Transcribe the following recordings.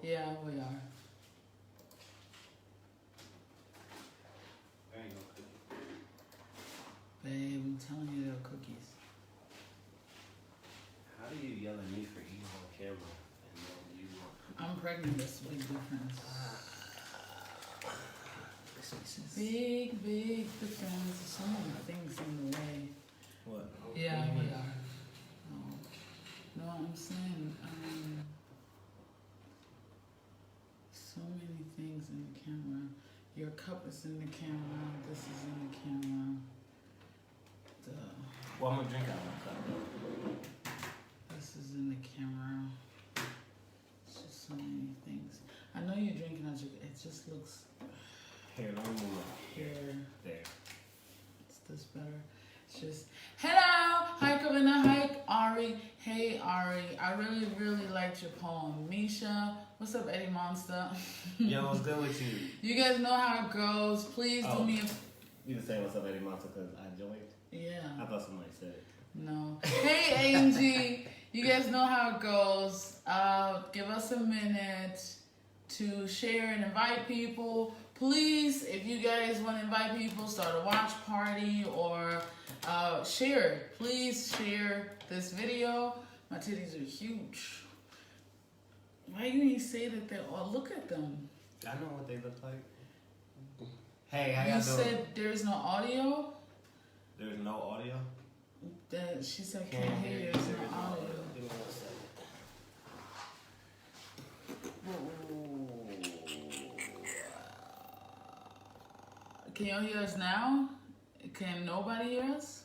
Yeah, we are. There ain't no cookie. Babe, I'm telling you, they're cookies. How do you yell at me for eating on camera and then you want cookies? I'm pregnant, that's a big difference. Big, big difference. So many things in the way. What? Yeah, we are. No, I'm saying, so many things in the camera. Your cup is in the camera. This is in the camera. Well, I'm gonna drink out of my cup. This is in the camera. It's just so many things. I know you're drinking out your. It just looks. Here, let me move up. Here. There. Is this better? It's just, hello, hi Kavina, hi Ari. Hey Ari, I really, really liked your poem. Misha, what's up Eddie Monster? Yo, what's good with you? You guys know how it goes. Please do me a... You can say what's up, Eddie Monster, because I joined. Yeah. I thought somebody said it. No. Hey Angie, you guys know how it goes. Give us a minute to share and invite people. Please, if you guys want to invite people, start a watch party or share it. Please share this video. My titties are huge. Why you ain't say that they're all, look at them. I know what they look like. Hey, how y'all You doing? said there's no audio? There's no audio? That she said can't hear you, there's no audio. Give me 1 second. Can y'all hear us now? Can nobody hear us?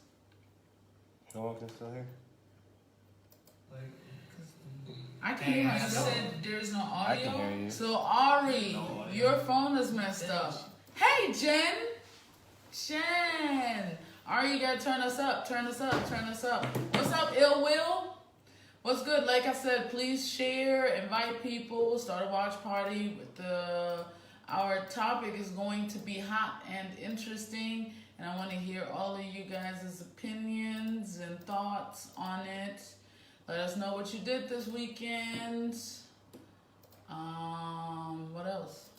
No one can still hear? I can hear you. You said there's no audio. I can hear you. So Ari, No audio. your phone is messed up. Hey Jen, Ari, you gotta turn us up. Turn us up. Turn us up. What's up, Ill Will? What's good? Like I said, please share, invite people, start a watch party. Our topic is going to be hot and interesting, and I want to hear all of you guys' opinions and thoughts on it. Let us know what you did this weekend. What else?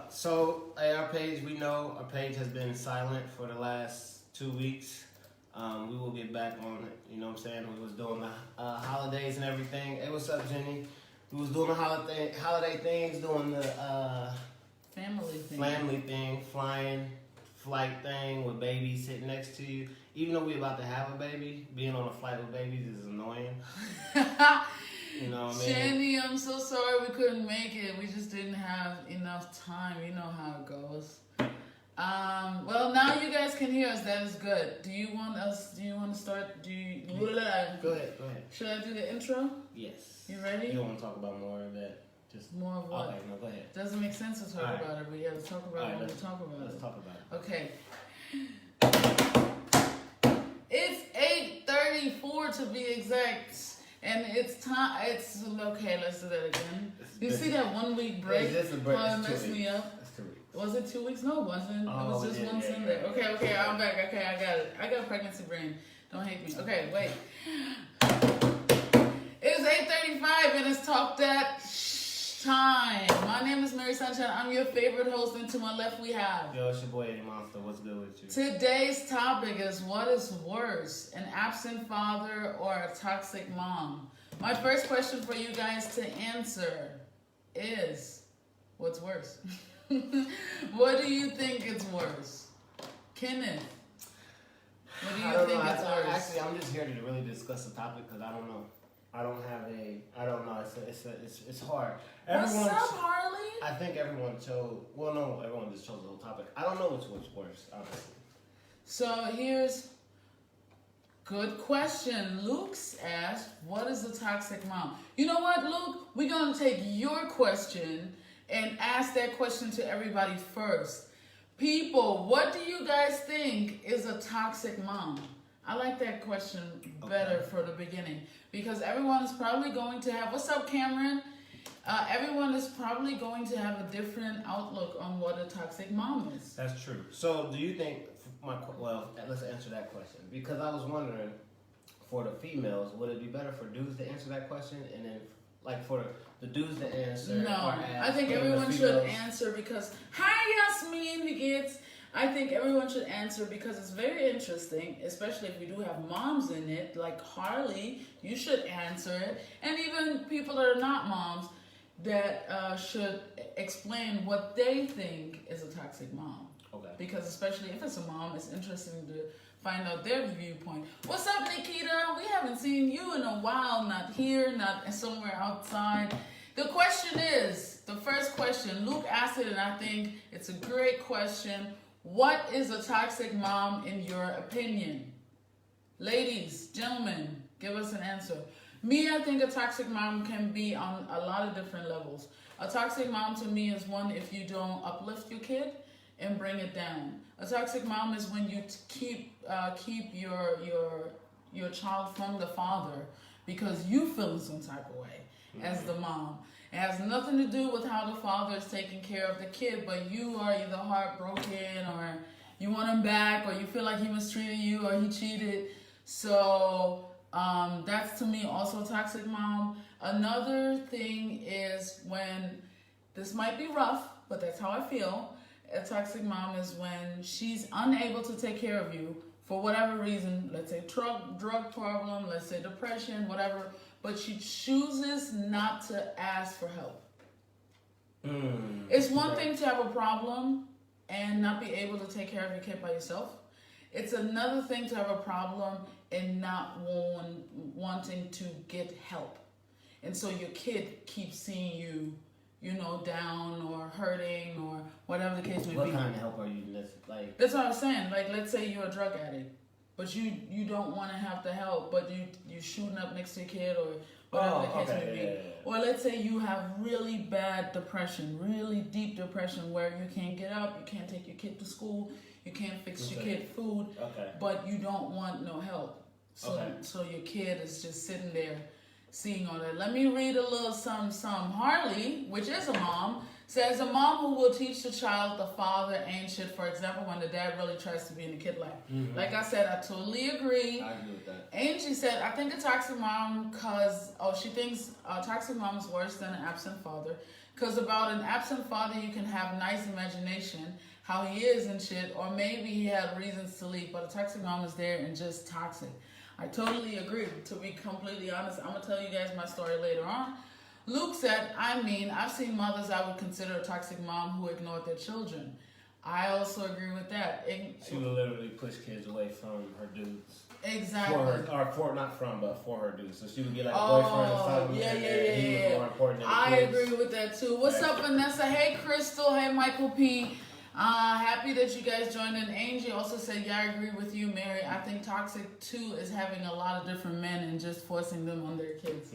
So our page, we know our page has been silent for the last 2 weeks. We will get back on it. You know what I'm saying? We was doing the holidays and everything. Hey, what's up, Jenny? We was doing the holiday things, doing the family thing, flight thing with babies sitting next to you. Even though we're about to have a baby, being on a flight with babies is annoying. You know what I mean? Jenny, I'm so sorry we couldn't make it. We just didn't have enough time. You know how it goes. Well, now you guys can hear us. That is good. Do you want to start? Go ahead. Should I do the intro? Yes. You ready? You want to talk about more of that? Just More of what? Okay, no, go ahead. Doesn't make sense to talk All right. about it. We have to talk about it when we talk about Let's it. talk about it. Okay. It's 8:34 to be exact. And it's time. It's okay. Let's do that again. You see that 1 week break? It's just a break. How it It's 2 messed me weeks. up. It's 2 weeks. Was it 2 weeks? No, it wasn't. It was just one Sunday. Yeah. Okay, I'm back. Okay, I got it. I got pregnancy brain. Don't hate me. Okay, wait. It's 8:35 and it's Talk That time. My name is Mary Sunshine. I'm your favorite host, and to my left we have. Yo, it's your boy Eddie Monster. What's good with you? Today's topic is what is worse, an absent father or a toxic mom? My first question for you guys to answer is, what's worse? What do you think is worse? Kenneth, what do you think is worse? Actually, I'm just here to really discuss the topic because I don't know. I don't know. It's hard. What's up, Harley? I think everyone chose. Well, no, everyone just chose the whole topic. I don't know what's worse, honestly. So here's good question. Luke's asked, what is a toxic mom? You know what, Luke? We're going to take your question and ask that question to everybody first. People, what do you guys think is a toxic mom? I like that question better for the beginning because everyone is probably going to have, what's up, Cameron? Everyone is probably going to have a different outlook on what a toxic mom is. That's true. So, do you think? Well, let's answer that question because I was wondering, for the females, would it be better for dudes to answer that question, and then like for the dudes to answer. No, or ask, I think or the everyone should females? answer because, hi Yasmin, wie geht's? I think everyone should answer because it's very interesting, especially if we do have moms in it, like Harley, you should answer it. And even people that are not moms that should explain what they think is a toxic mom. Okay. Because especially if it's a mom, it's interesting to find out their viewpoint. What's up, Nikita? We haven't seen you in a while, not here, not somewhere outside. The question is, the first question, Luke asked it and I think it's a great question. What is a toxic mom in your opinion? Ladies, gentlemen, give us an answer. Me, I think a toxic mom can be on a lot of different levels. A toxic mom to me is one if you don't uplift your kid and bring it down. A toxic mom is when you keep your child from the father because you feel some type of way as the mom. It has nothing to do with how the father is taking care of the kid, but you are either heartbroken or you want him back or you feel like he mistreated you or he cheated. So that's to me also a toxic mom. Another thing is when, this might be rough, but that's how I feel. A toxic mom is when she's unable to take care of you for whatever reason. Let's say drug problem, let's say depression, whatever. But she chooses not to ask for help. It's one thing to have a problem and not be able to take care of your kid by yourself. It's another thing to have a problem and not wanting to get help. And so your kid keeps seeing you, down or hurting or whatever the case may be. What kind of help are you like? That's what I was saying. Like, let's say you're a drug addict, but you don't want to have the help, but you shooting up next to your kid or whatever the case may be. Yeah. Or let's say you have really bad depression, really deep depression where you can't get up, you can't take your kid to school, you can't fix your kid food, but you don't want no help. So your kid is just sitting there seeing all that. Let me read a little some. Harley, which is a mom, says a mom who will teach the child the father ain't shit. For example, when the dad really tries to be in the kid life. Like I said, I totally agree. I agree with that. Angie said, I think a toxic mom she thinks a toxic mom is worse than an absent father. Because about an absent father, you can have nice imagination, how he is and shit, or maybe he had reasons to leave, but a toxic mom is there and just toxic. I totally agree. To be completely honest, I'm going to tell you guys my story later on. Luke said, I've seen mothers I would consider a toxic mom who ignored their children. I also agree with that. She would literally push kids away from her dudes. Exactly. For her dudes. So she would get like a boyfriend or something. He was more important than the I kids. agree with that too. What's up, Vanessa? Hey, Crystal. Hey, Michael P. Happy that you guys joined in. Angie also said, yeah, I agree with you, Mary. I think toxic too is having a lot of different men and just forcing them on their kids.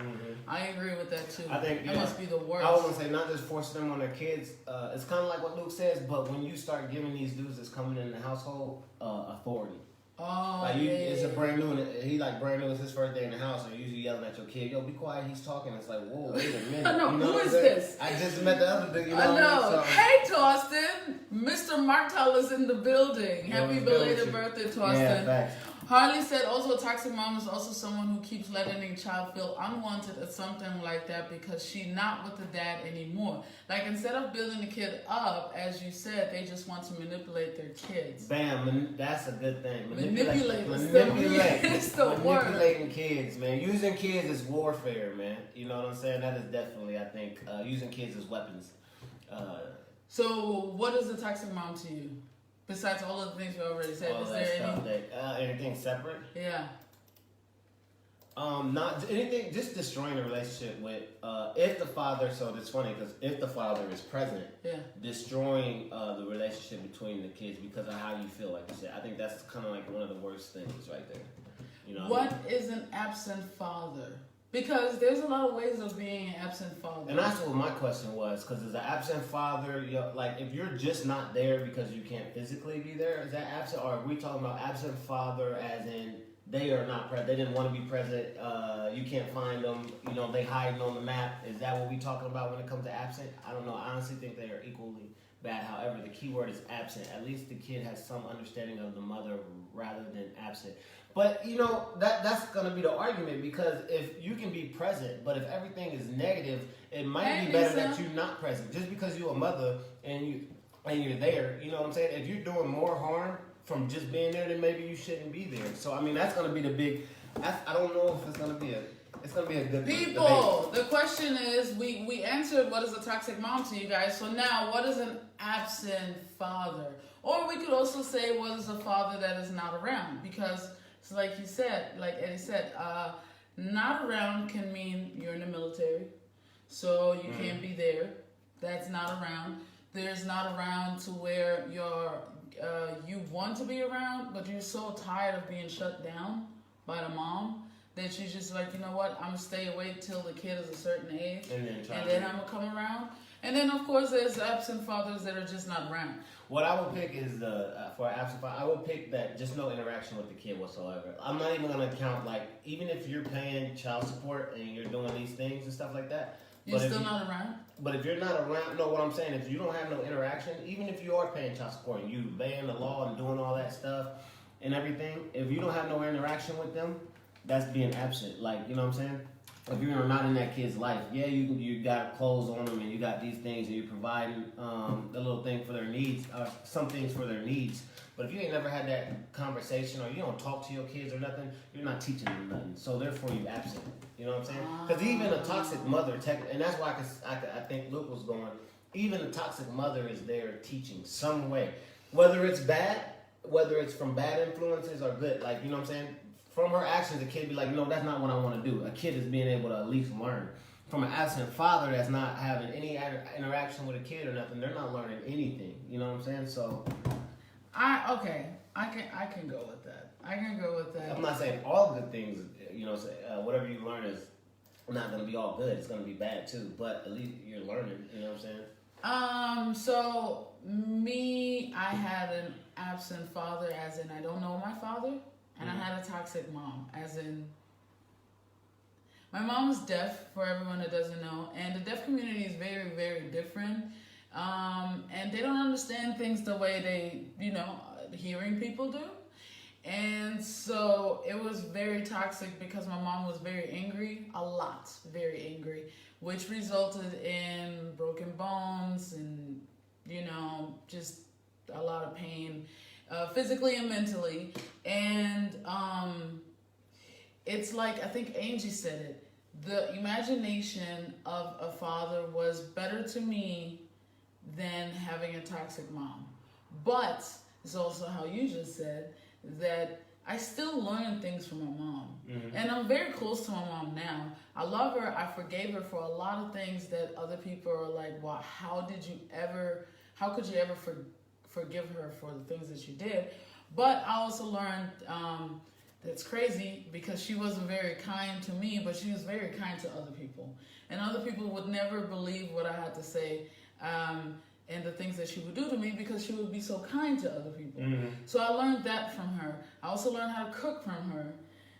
I agree with that too. I think that must be the worst. I was gonna say not just forcing them on their kids. It's kind of like what Luke says, but when you start giving these dudes that's coming in the household authority. It's a brand new. He like brand new. It's his first day in the house, and you're usually yelling at your kid, "Yo, be quiet! He's talking." It's like, whoa, wait a minute. I know, who is this? I just met the other dude. I know. Hey, Torsten. Mr. Martel is in the building. Happy belated birthday, Torsten. Yeah, facts. Harley said also a toxic mom is also someone who keeps letting a child feel unwanted or something like that because she's not with the dad anymore. Like instead of building the kid up, as you said, they just want to manipulate their kids. Bam, that's a good thing. Manipulate. It's the word. Manipulating kids, man. Using kids is warfare, man. You know what I'm saying? That is definitely, I think, using kids as weapons. So what is a toxic mom to you? Besides all of the things we already said, is there anything separate? Yeah. Not anything. Just destroying a relationship with if the father. So it's funny because if the father is present, destroying the relationship between the kids because of how you feel. Like you said, I think that's kind of like one of the worst things right there. You know. What is an absent father? Because there's a lot of ways of being an absent father. And that's what my question was. Because as an absent father, like if you're just not there because you can't physically be there, is that absent? Or are we talking about absent father as in they are not present? They didn't want to be present. You can't find them. They hiding on the map. Is that what we talking about when it comes to absent? I don't know. I honestly think they are equally bad. However, the key word is absent. At least the kid has some understanding of the mother rather than absent. But you know that's gonna be the argument, because if you can be present, but if everything is negative, it might be better that you're not present. Just because you're a mother and you're there, you know what I'm saying? If you're doing more harm from just being there, then maybe you shouldn't be there. So I mean, that's gonna be the big. I don't know if it's gonna be a good people. The question is, we answered what is a toxic mom to you guys. So now, what is an absent father? Or we could also say, what is a father that is not around? Because it's like you said, like Eddie said, not around can mean you're in the military, so you can't be there. That's not around. There's not around to where you want to be around, but you're so tired of being shut down by the mom that you just like, you know what, I'm gonna stay away till the kid is a certain age, and then I'm gonna come around. And then of course there's absent fathers that are just not around. What I would pick is for absent father, I would pick that just no interaction with the kid whatsoever. I'm not even gonna count, like, even if you're paying child support and you're doing these things and stuff like that. You're still not around? But if you're not around, no, what I'm saying, if you don't have no interaction, even if you are paying child support and you obeying the law and doing all that stuff and everything, if you don't have no interaction with them, that's being absent. Like, you know what I'm saying? If you're not in that kid's life, yeah, you got clothes on them and you got these things and you're providing the little thing for their needs, some things for their needs. But if you ain't never had that conversation, or you don't talk to your kids or nothing, you're not teaching them nothing. So therefore, you're absent. You know what I'm saying? Because even a toxic mother, and that's why I think Luke was going. Even a toxic mother is there teaching some way, whether it's bad, whether it's from bad influences or good. Like, you know what I'm saying? From her actions, the kid be like, no, that's not what I want to do. A kid is being able to at least learn. From an absent father that's not having any interaction with a kid or nothing, they're not learning anything. You know what I'm saying? So, I can go with that. I can go with that. I'm not saying all good things, you know, whatever you learn is not going to be all good. It's going to be bad too, but at least you're learning. You know what I'm saying? So me, I had an absent father, as in I don't know my father. And I had a toxic mom, as in, my mom is deaf, for everyone that doesn't know, and the deaf community is very, very different, and they don't understand things the way they, hearing people do, and so it was very toxic because my mom was very angry, a lot, very angry, which resulted in broken bones and, just a lot of pain. Physically and mentally, and it's like, I think Angie said it, the imagination of a father was better to me than having a toxic mom. But it's also how you just said that I still learn things from my mom, and I'm very close to my mom now. I love her. I forgave her for a lot of things that other people are like, wow, how could you ever forgive her for the things that she did? But I also learned that's crazy, because she wasn't very kind to me, but she was very kind to other people, and other people would never believe what I had to say and the things that she would do to me, because she would be so kind to other people. So I learned that from her. I also learned how to cook from her,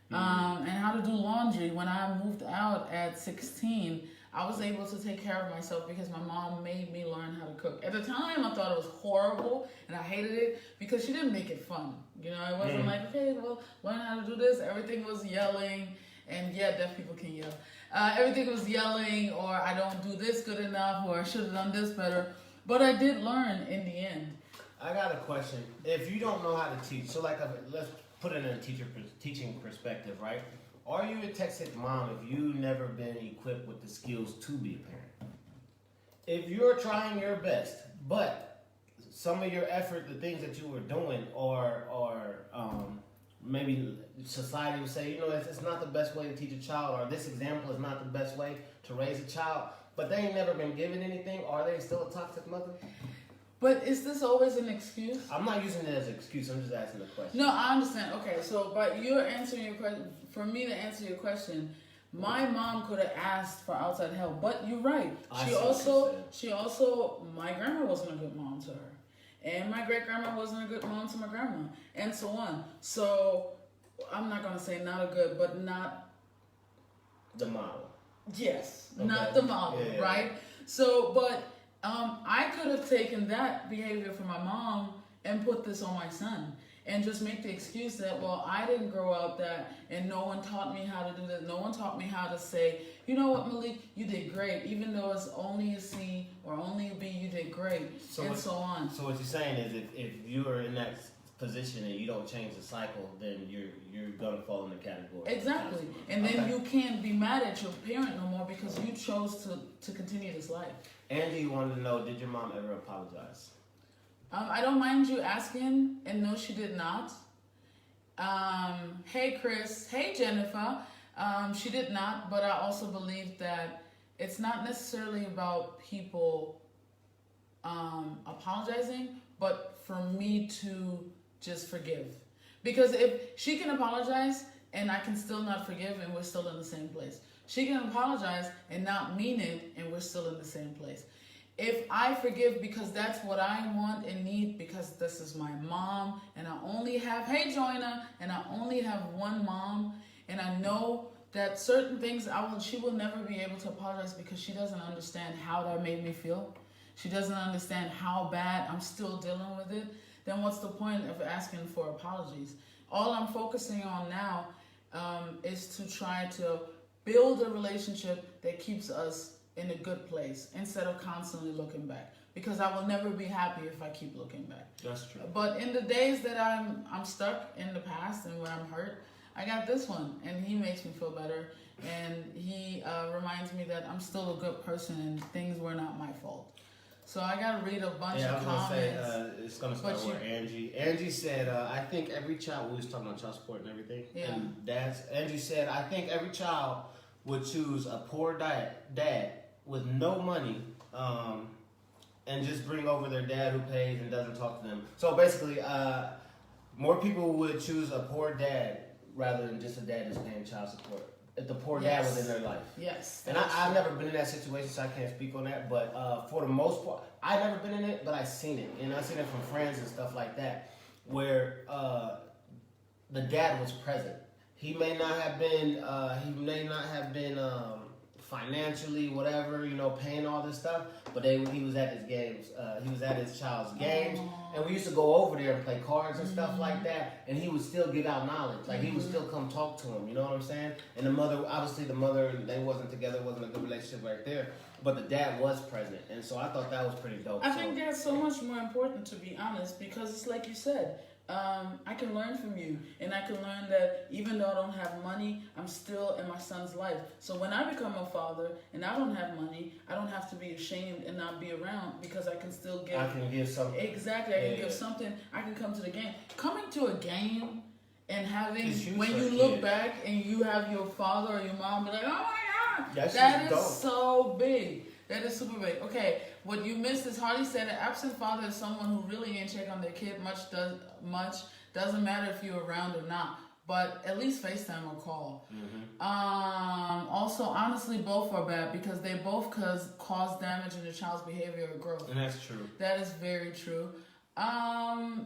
and how to do laundry. When I moved out at 16, I was able to take care of myself because my mom made me learn how to cook. At the time, I thought it was horrible and I hated it because she didn't make it fun. It wasn't like, okay, well, learn how to do this. Everything was yelling, and yeah, deaf people can yell. Everything was yelling, or I don't do this good enough, or I should have done this better. But I did learn in the end. I got a question. If you don't know how to teach, so like, let's put it in a teaching perspective, right? Are you a toxic mom if you've never been equipped with the skills to be a parent? If you're trying your best, but some of your effort, the things that you were doing, or maybe society would say, it's not the best way to teach a child, or this example is not the best way to raise a child, but they ain't never been given anything, are they still a toxic mother? But is this always an excuse? I'm not using it as an excuse. I'm just asking a question. No, I understand. Okay, so but you're answering your question. For me to answer your question, my mom could have asked for outside help, but you're right. She also, my grandma wasn't a good mom to her, and my great grandma wasn't a good mom to my grandma, and so on. So I'm not gonna say not a good, but not the model. Yes, okay. Not the model, yeah. right? So, but I could have taken that behavior from my mom and put this on my son and just make the excuse that, well, I didn't grow up that and no one taught me how to do that. No one taught me how to say, you know what, Malik, you did great. Even though it's only a C or only a B, you did great, and so on. So what you're saying is if you're in that position and you don't change the cycle, then you're gonna fall in the category. Exactly. And then you can't be mad at your parent no more because you chose to continue this life. Andy wanted to know, did your mom ever apologize? I don't mind you asking, and no, she did not. Hey, Chris. Hey, Jennifer. She did not, but I also believe that it's not necessarily about people apologizing, but for me to just forgive. Because if she can apologize and I can still not forgive and we're still in the same place. She can apologize and not mean it and we're still in the same place. If I forgive because that's what I want and need, because this is my mom and I only have, hey Joanna, and I only have one mom, and I know that certain things she will never be able to apologize because she doesn't understand how that made me feel. She doesn't understand how bad I'm still dealing with it. Then what's the point of asking for apologies? All I'm focusing on now is to try to build a relationship that keeps us in a good place instead of constantly looking back, because I will never be happy if I keep looking back. That's true. But in the days that I'm stuck in the past and when I'm hurt, I got this one, and he makes me feel better, and he reminds me that I'm still a good person and things were not my fault. So I gotta read a bunch of comments. It's gonna start with Angie. Angie said, I think every child, we was talking about child support and everything. Yeah. And Angie said, I think every child would choose a poor dad with no money, and just bring over their dad who pays and doesn't talk to them. So basically, more people would choose a poor dad rather than just a dad that's paying child support. If the poor dad was in their life. Yes. And I've never been in that situation, so I can't speak on that. But for the most part, I've never been in it, but I've seen it. And I've seen it from friends and stuff like that, where the dad was present. He may not have been financially, whatever, paying all this stuff, but he was at his games. He was at his child's games, and we used to go over there and play cards and stuff like that, and he would still give out knowledge. Like, he would still come talk to him, you know what I'm saying? And the mother, they wasn't together, wasn't a good relationship right there, but the dad was present, and so I thought that was pretty dope. I think that's so much more important, to be honest, because it's like you said, I can learn from you, and I can learn that even though I don't have money, I'm still in my son's life. So when I become a father and I don't have money, I don't have to be ashamed and not be around, because I can still give. I can give something. Exactly, I can give something. I can come to the game. Coming to a game and having, when you look back and you have your father or your mom be like, oh my God, that is so big. That is super big. Okay, what you missed is Harley said an absent father is someone who really ain't check on their kid much. Doesn't matter if you're around or not, but at least FaceTime or call. Mm-hmm. Also, honestly, both are bad because they both cause damage in the child's behavior or growth. And that's true. That is very true.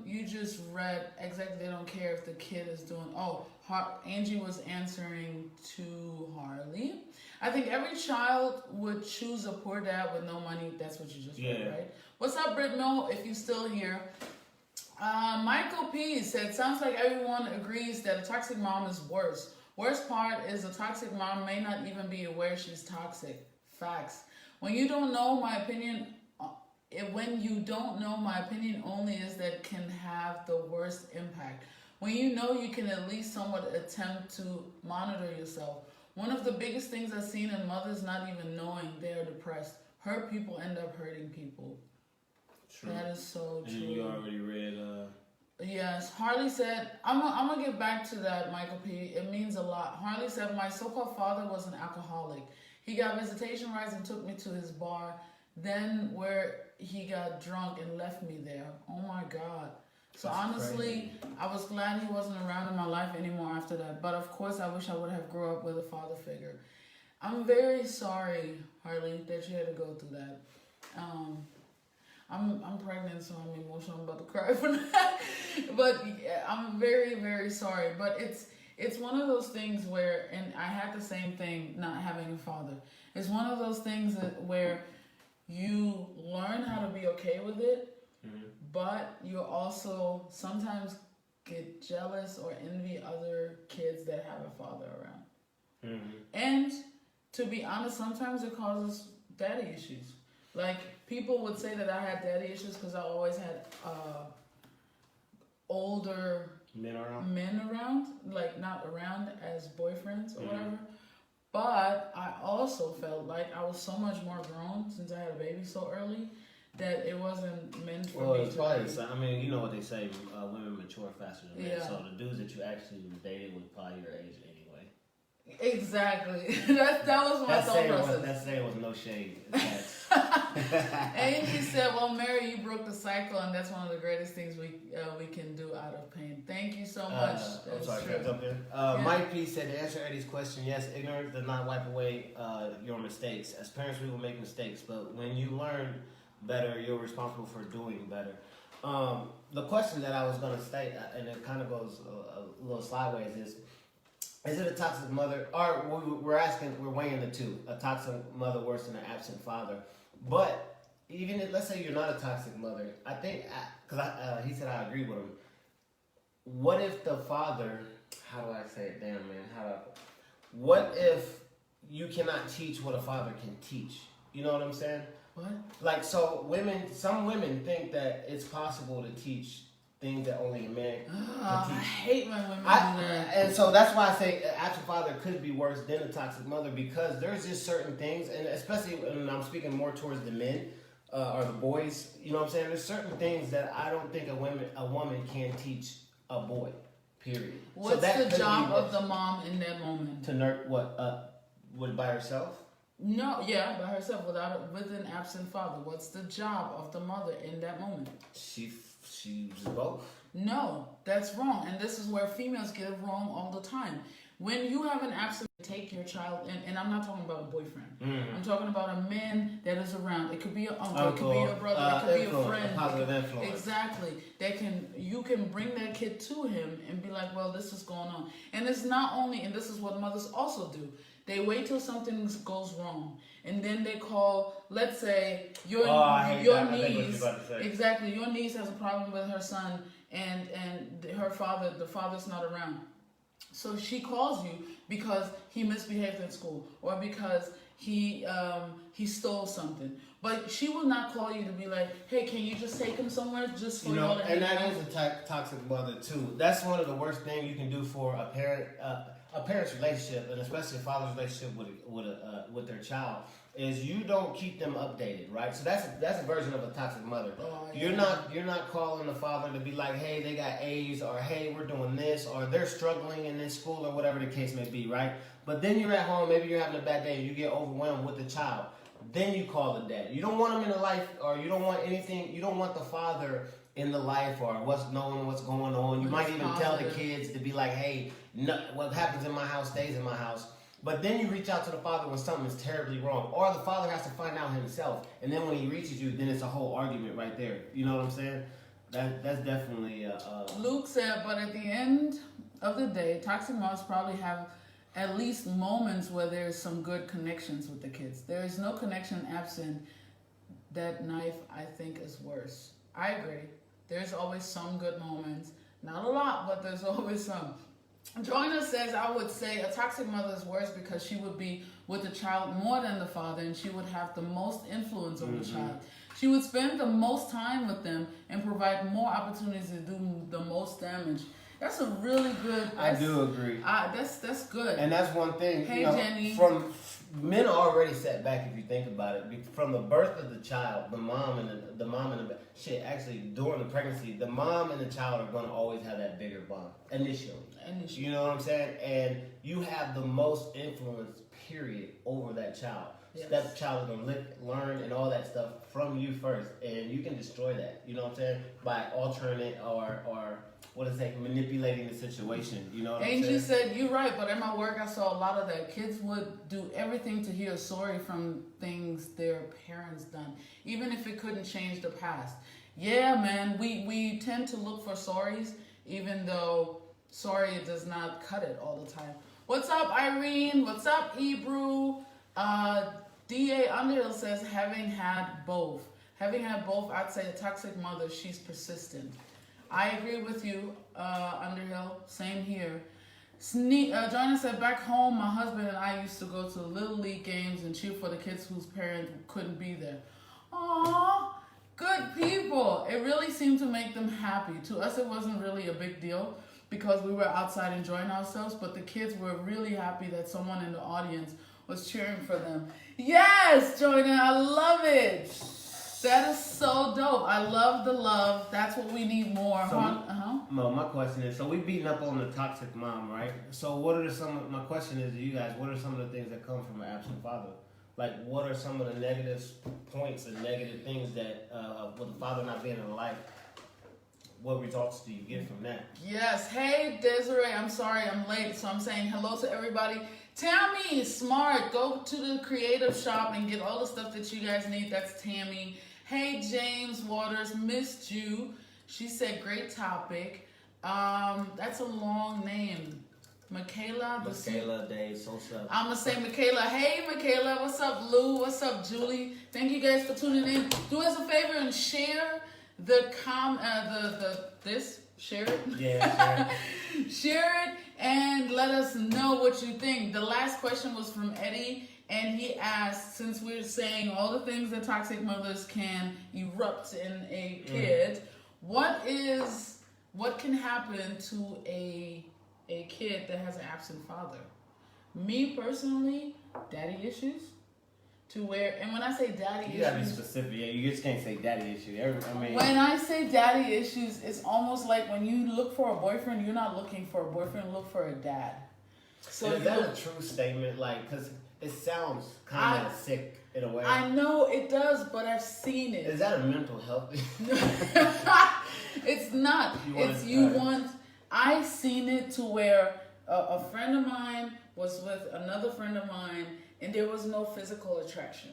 You just read exactly. They don't care if the kid is doing. Angie was answering to Harley. I think every child would choose a poor dad with no money. That's what you just read, right? What's up, Britt Mill? If you're still here. Michael P said, sounds like everyone agrees that a toxic mom is worse. Worst part is a toxic mom may not even be aware she's toxic. Facts. When you don't know my opinion, only is that can have the worst impact. When you know, you can at least somewhat attempt to monitor yourself. One of the biggest things I've seen in mothers not even knowing they're depressed. Hurt people end up hurting people. True. That is so true. And you already read. Yes, Harley said, I'm gonna get back to that, Michael P. It means a lot. Harley said, my so-called father was an alcoholic. He got visitation rights and took me to his bar, then where he got drunk and left me there. Oh my God. So that's honestly, crazy. I was glad he wasn't around in my life anymore after that. But of course, I wish I would have grew up with a father figure. I'm very sorry, Harley, that you had to go through that. I'm pregnant, so I'm emotional. I'm about to cry for that. But yeah, I'm very, very sorry. But it's one of those things where, and I had the same thing not having a father. It's one of those things where you learn how to be okay with it, Mm-hmm. but you also sometimes get jealous or envy other kids that have a father around. Mm-hmm. And to be honest, sometimes it causes daddy issues. Like, people would say that I had daddy issues because I always had older men around, like not around as boyfriends or whatever. But I also felt like I was so much more grown since I had a baby so early that it wasn't meant for Well, me it's to probably be. I mean, you know what they say, women mature faster than men. Yeah. So the dudes that you actually dated was probably your age anyway. Exactly. that was my thought process. That saying was no shade. That's- Angie said, "Well, Mary, you broke the cycle, and that's one of the greatest things we can do out of pain." Thank you so much. I'm That's sorry, true. can I jump in? Mike P said, to answer Eddie's question, yes, ignorance does not wipe away your mistakes. As parents, we will make mistakes, but when you learn better, you're responsible for doing better. The question that I was going to state, and it kind of goes a little sideways, is it a toxic mother? Or we're weighing the two. A toxic mother worse than an absent father. But even if, let's say you're not a toxic mother, I think, because he said I agree with him. What if the father, how do I say it? Damn, man. What if you cannot teach what a father can teach? You know what I'm saying? What? Like, so some women think that it's possible to teach things that only a man can I teach. hate when women do that. And so that's why I say an absent father could be worse than a toxic mother, because there's just certain things, and especially when I'm speaking more towards the men or the boys, you know what I'm saying? There's certain things that I don't think a woman can teach a boy, period. What's so that the could job be of the mom in that moment? to nurture what by herself? No, yeah, by herself, with an absent father. What's the job of the mother in that moment? She's both. No, that's wrong. And this is where females get it wrong all the time. When you have an absent, take your child, and I'm not talking about a boyfriend. Mm-hmm. I'm talking about a man that is around. It could be an uncle, it could be a brother, it could be a friend. A positive influence. Exactly. You can bring that kid to him and be like, well, this is going on. And it's not only, and this is what mothers also do. They wait till something goes wrong, and then they call. Let's say your niece. Exactly, your niece has a problem with her son, and the father's not around. So she calls you because he misbehaved in school, or because he stole something. But she will not call you to be like, hey, can you just take him somewhere just for y'all to hang out? And that is a toxic mother too. That's one of the worst things you can do for a parent. A parent's relationship, and especially a father's relationship with their child, is you don't keep them updated, right? So that's a version of a toxic mother. Oh, yeah. You're not calling the father to be like, hey, they got A's, or hey, we're doing this, or they're struggling in this school, or whatever the case may be, right? But then you're at home, maybe you're having a bad day, and you get overwhelmed with the child. Then you call the dad. You don't want him in the life, or you don't want anything. You don't want the father in the life, or knowing what's going on. You might even tell the kids to be like, hey, no, what happens in my house stays in my house. But then you reach out to the father when something is terribly wrong, or the father has to find out himself. And then when he reaches you, then it's a whole argument right there. You know what I'm saying? That's definitely. Luke said, but at the end of the day, toxic moms probably have at least moments where there's some good connections with the kids. There is no connection absent that knife, I think, is worse. I agree. There's always some good moments. Not a lot, but there's always some. Joyner says, I would say a toxic mother is worse because she would be with the child more than the father, and she would have the most influence over the child. She would spend the most time with them and provide more opportunities to do the most damage. That's a really good. I do agree. That's good. And that's one thing. Hey, Jenny. From men are already set back if you think about it. From the birth of the child, the mom and the shit. Actually, during the pregnancy, the mom and the child are going to always have that bigger bond initially. You know what I'm saying? And you have the most influence, period, over that child. Yes. So that child is going to learn and all that stuff from you first, and you can destroy that. You know what I'm saying? By altering or manipulating the situation. You know what I'm saying? Angie said, you're right, but at my work I saw a lot of that. Kids would do everything to hear sorry from things their parents done, even if it couldn't change the past. Yeah, man, we tend to look for sorries, even though sorry does not cut it all the time. What's up, Irene? What's up, Ebru? D.A. Underhill says, having had both, I'd say a toxic mother, she's persistent. I agree with you, Underhill. Same here. Joanna said, back home, my husband and I used to go to Little League games and cheer for the kids whose parents couldn't be there. Aww, good people. It really seemed to make them happy. To us, it wasn't really a big deal because we were outside enjoying ourselves, but the kids were really happy that someone in the audience was cheering for them. Yes, Joanna, I love it. That is so dope. I love the love. That's what we need more. So, Mo, my question is, so we beating up on the toxic mom, right? So my question is to you guys, what are some of the things that come from an absent father? Like, what are some of the negative points and negative things that, with the father not being in the life, what results do you get from that? Yes. Hey, Desiree, I'm sorry I'm late, so I'm saying hello to everybody. Tammy, smart. Go to the creative shop and get all the stuff that you guys need. That's Tammy. Hey, James Waters, missed you. She said, great topic. That's a long name. Michaela. Dave, so what's up? I'm going to say Michaela. Hey, Michaela. What's up, Lou? What's up, Julie? Thank you guys for tuning in. Do us a favor and share share it. Yeah, Share it and let us know what you think. The last question was from Eddie, and he asked, since we're saying all the things that toxic mothers can erupt in a kid, what can happen to a kid that has an absent father? Me personally, daddy issues. To where, and when I say daddy issues, you gotta be specific. Yeah, you just can't say daddy issue. When I say daddy issues, it's almost like when you look for a boyfriend, you're not looking for a boyfriend, look for a dad. So is that a true statement? Like, because it sounds kind of sick in a way. I know it does, but I've seen it. Is that a mental health? It's not. I seen it to where a friend of mine was with another friend of mine, and there was no physical attraction.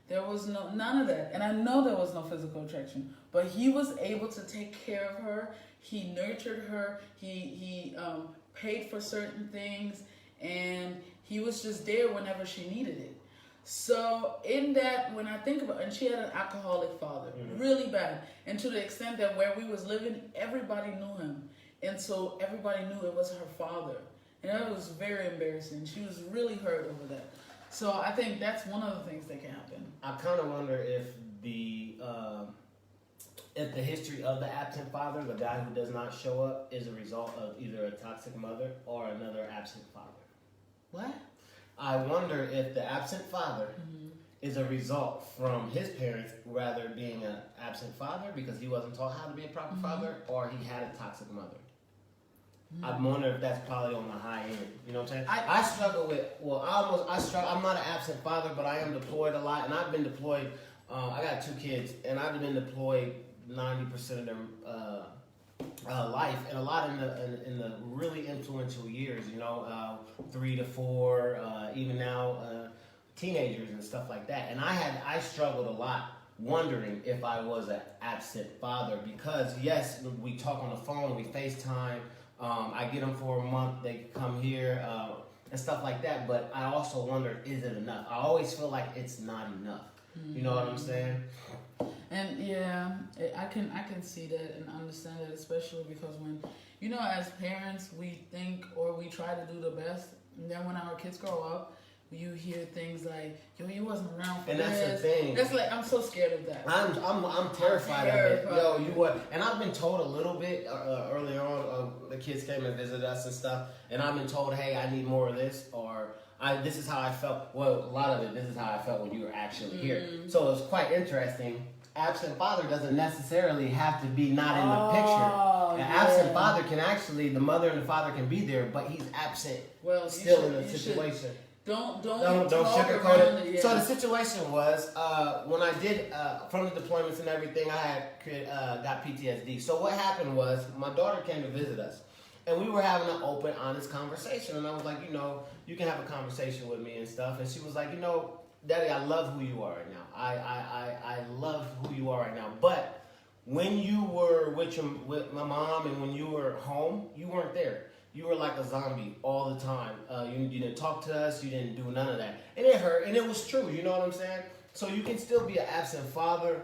There was none of that. And I know there was no physical attraction. But he was able to take care of her. He nurtured her. He paid for certain things. And he was just there whenever she needed it. So in that, when I think about it, and she had an alcoholic father, really bad. And to the extent that where we was living, everybody knew him. And so everybody knew it was her father. And that was very embarrassing. She was really hurt over that. So I think that's one of the things that can happen. I kind of wonder if the history of the absent father, the guy who does not show up, is a result of either a toxic mother or another absent father. What? I wonder if the absent father is a result from his parents rather being an absent father because he wasn't taught how to be a proper father, or he had a toxic mother. I wonder if that's probably on the high end. You know what I'm saying? I struggle with, I'm not an absent father, but I am deployed a lot. And I've been deployed, I got 2 kids, and I've been deployed 90% of their life. And a lot in the really influential years, 3 to 4, even now, teenagers and stuff like that. And I struggled a lot wondering if I was an absent father because, yes, we talk on the phone, we FaceTime. I get them for a month, they come here, and stuff like that, but I also wonder, is it enough? I always feel like it's not enough. You know what I'm saying? And yeah, I can see that and understand that, especially because when, as parents, we think or we try to do the best, and then when our kids grow up, you hear things like, "Yo, you wasn't around for and this." And that's the thing. That's like, I'm so scared of that. I'm terrified of it. Yo, you what? And I've been told a little bit earlier on. The kids came and visited us and stuff, and I've been told, "Hey, I need more of this," or "This is how I felt." Well, a lot of it, this is how I felt when you were actually here. So it's quite interesting. Absent father doesn't necessarily have to be not in the picture. An absent father can actually, the mother and the father can be there, but he's absent. Well, still in the situation. Don't sugarcoat it. Yeah. So the situation was when I did from the deployments and everything, I had got PTSD. So what happened was my daughter came to visit us, and we were having an open, honest conversation. And I was like, you can have a conversation with me and stuff. And she was like, Daddy, I love who you are right now. I love who you are right now. But when you were with my mom and when you were home, you weren't there. you were like a zombie all the time. You didn't talk to us. You didn't do none of that. And it hurt, and it was true. You know what I'm saying? So you can still be an absent father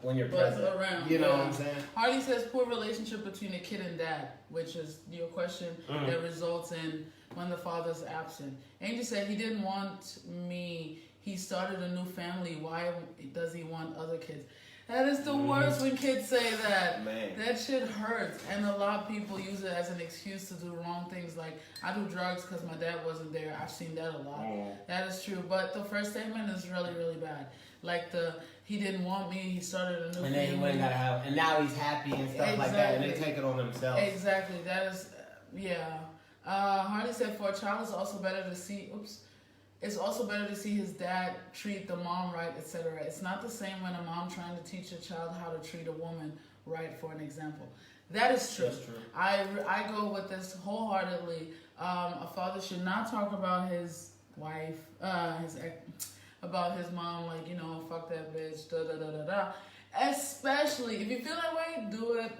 when you're But present. around, You know yeah. what I'm saying? Harley says poor relationship between a kid and dad, which is your question that results in when the father's absent. Angie said he didn't want me. He started a new family. Why does he want other kids? That is the worst when kids say that. Man. That shit hurts. And a lot of people use it as an excuse to do wrong things. Like, I do drugs because my dad wasn't there. I've seen that a lot. That is true. But the first statement is really, really bad. Like he didn't want me, he started a new family. And then he went and got out, and now he's happy and stuff like that, and they take it on themselves. Exactly. That is, yeah. Harley said for a child it's also better to see, it's also better to see his dad treat the mom right, etc. It's not the same when a mom trying to teach a child how to treat a woman right, for an example. That is true. That's true. I go with this wholeheartedly. A father should not talk about his wife, about his mom, like, fuck that bitch, da da da da da. Especially if you feel that way, do it.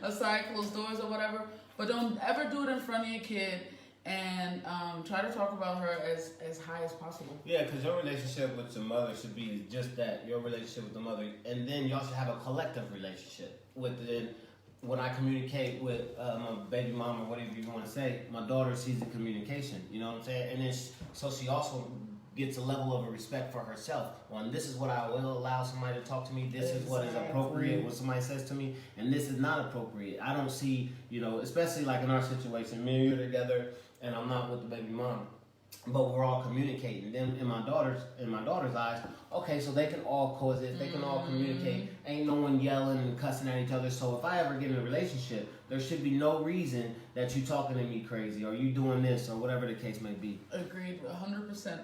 Aside closed doors or whatever. But don't ever do it in front of your kid. And try to talk about her as high as possible. Yeah, because your relationship with your mother should be just that, your relationship with the mother. And then y'all should have a collective relationship with it. When I communicate with my baby mom or whatever you want to say, my daughter sees the communication, you know what I'm saying? And then so she also gets a level of a respect for herself. Well, this is what I will allow somebody to talk to me. This is what is appropriate, what somebody says to me. And this is not appropriate. I don't see, especially like in our situation, me and you are together, and I'm not with the baby mom, but we're all communicating. Then in my daughter's eyes, okay, so they can all coexist, they can all communicate. Ain't no one yelling and cussing at each other. So if I ever get in a relationship, there should be no reason that you talking to me crazy or you doing this or whatever the case may be. Agreed, 100%.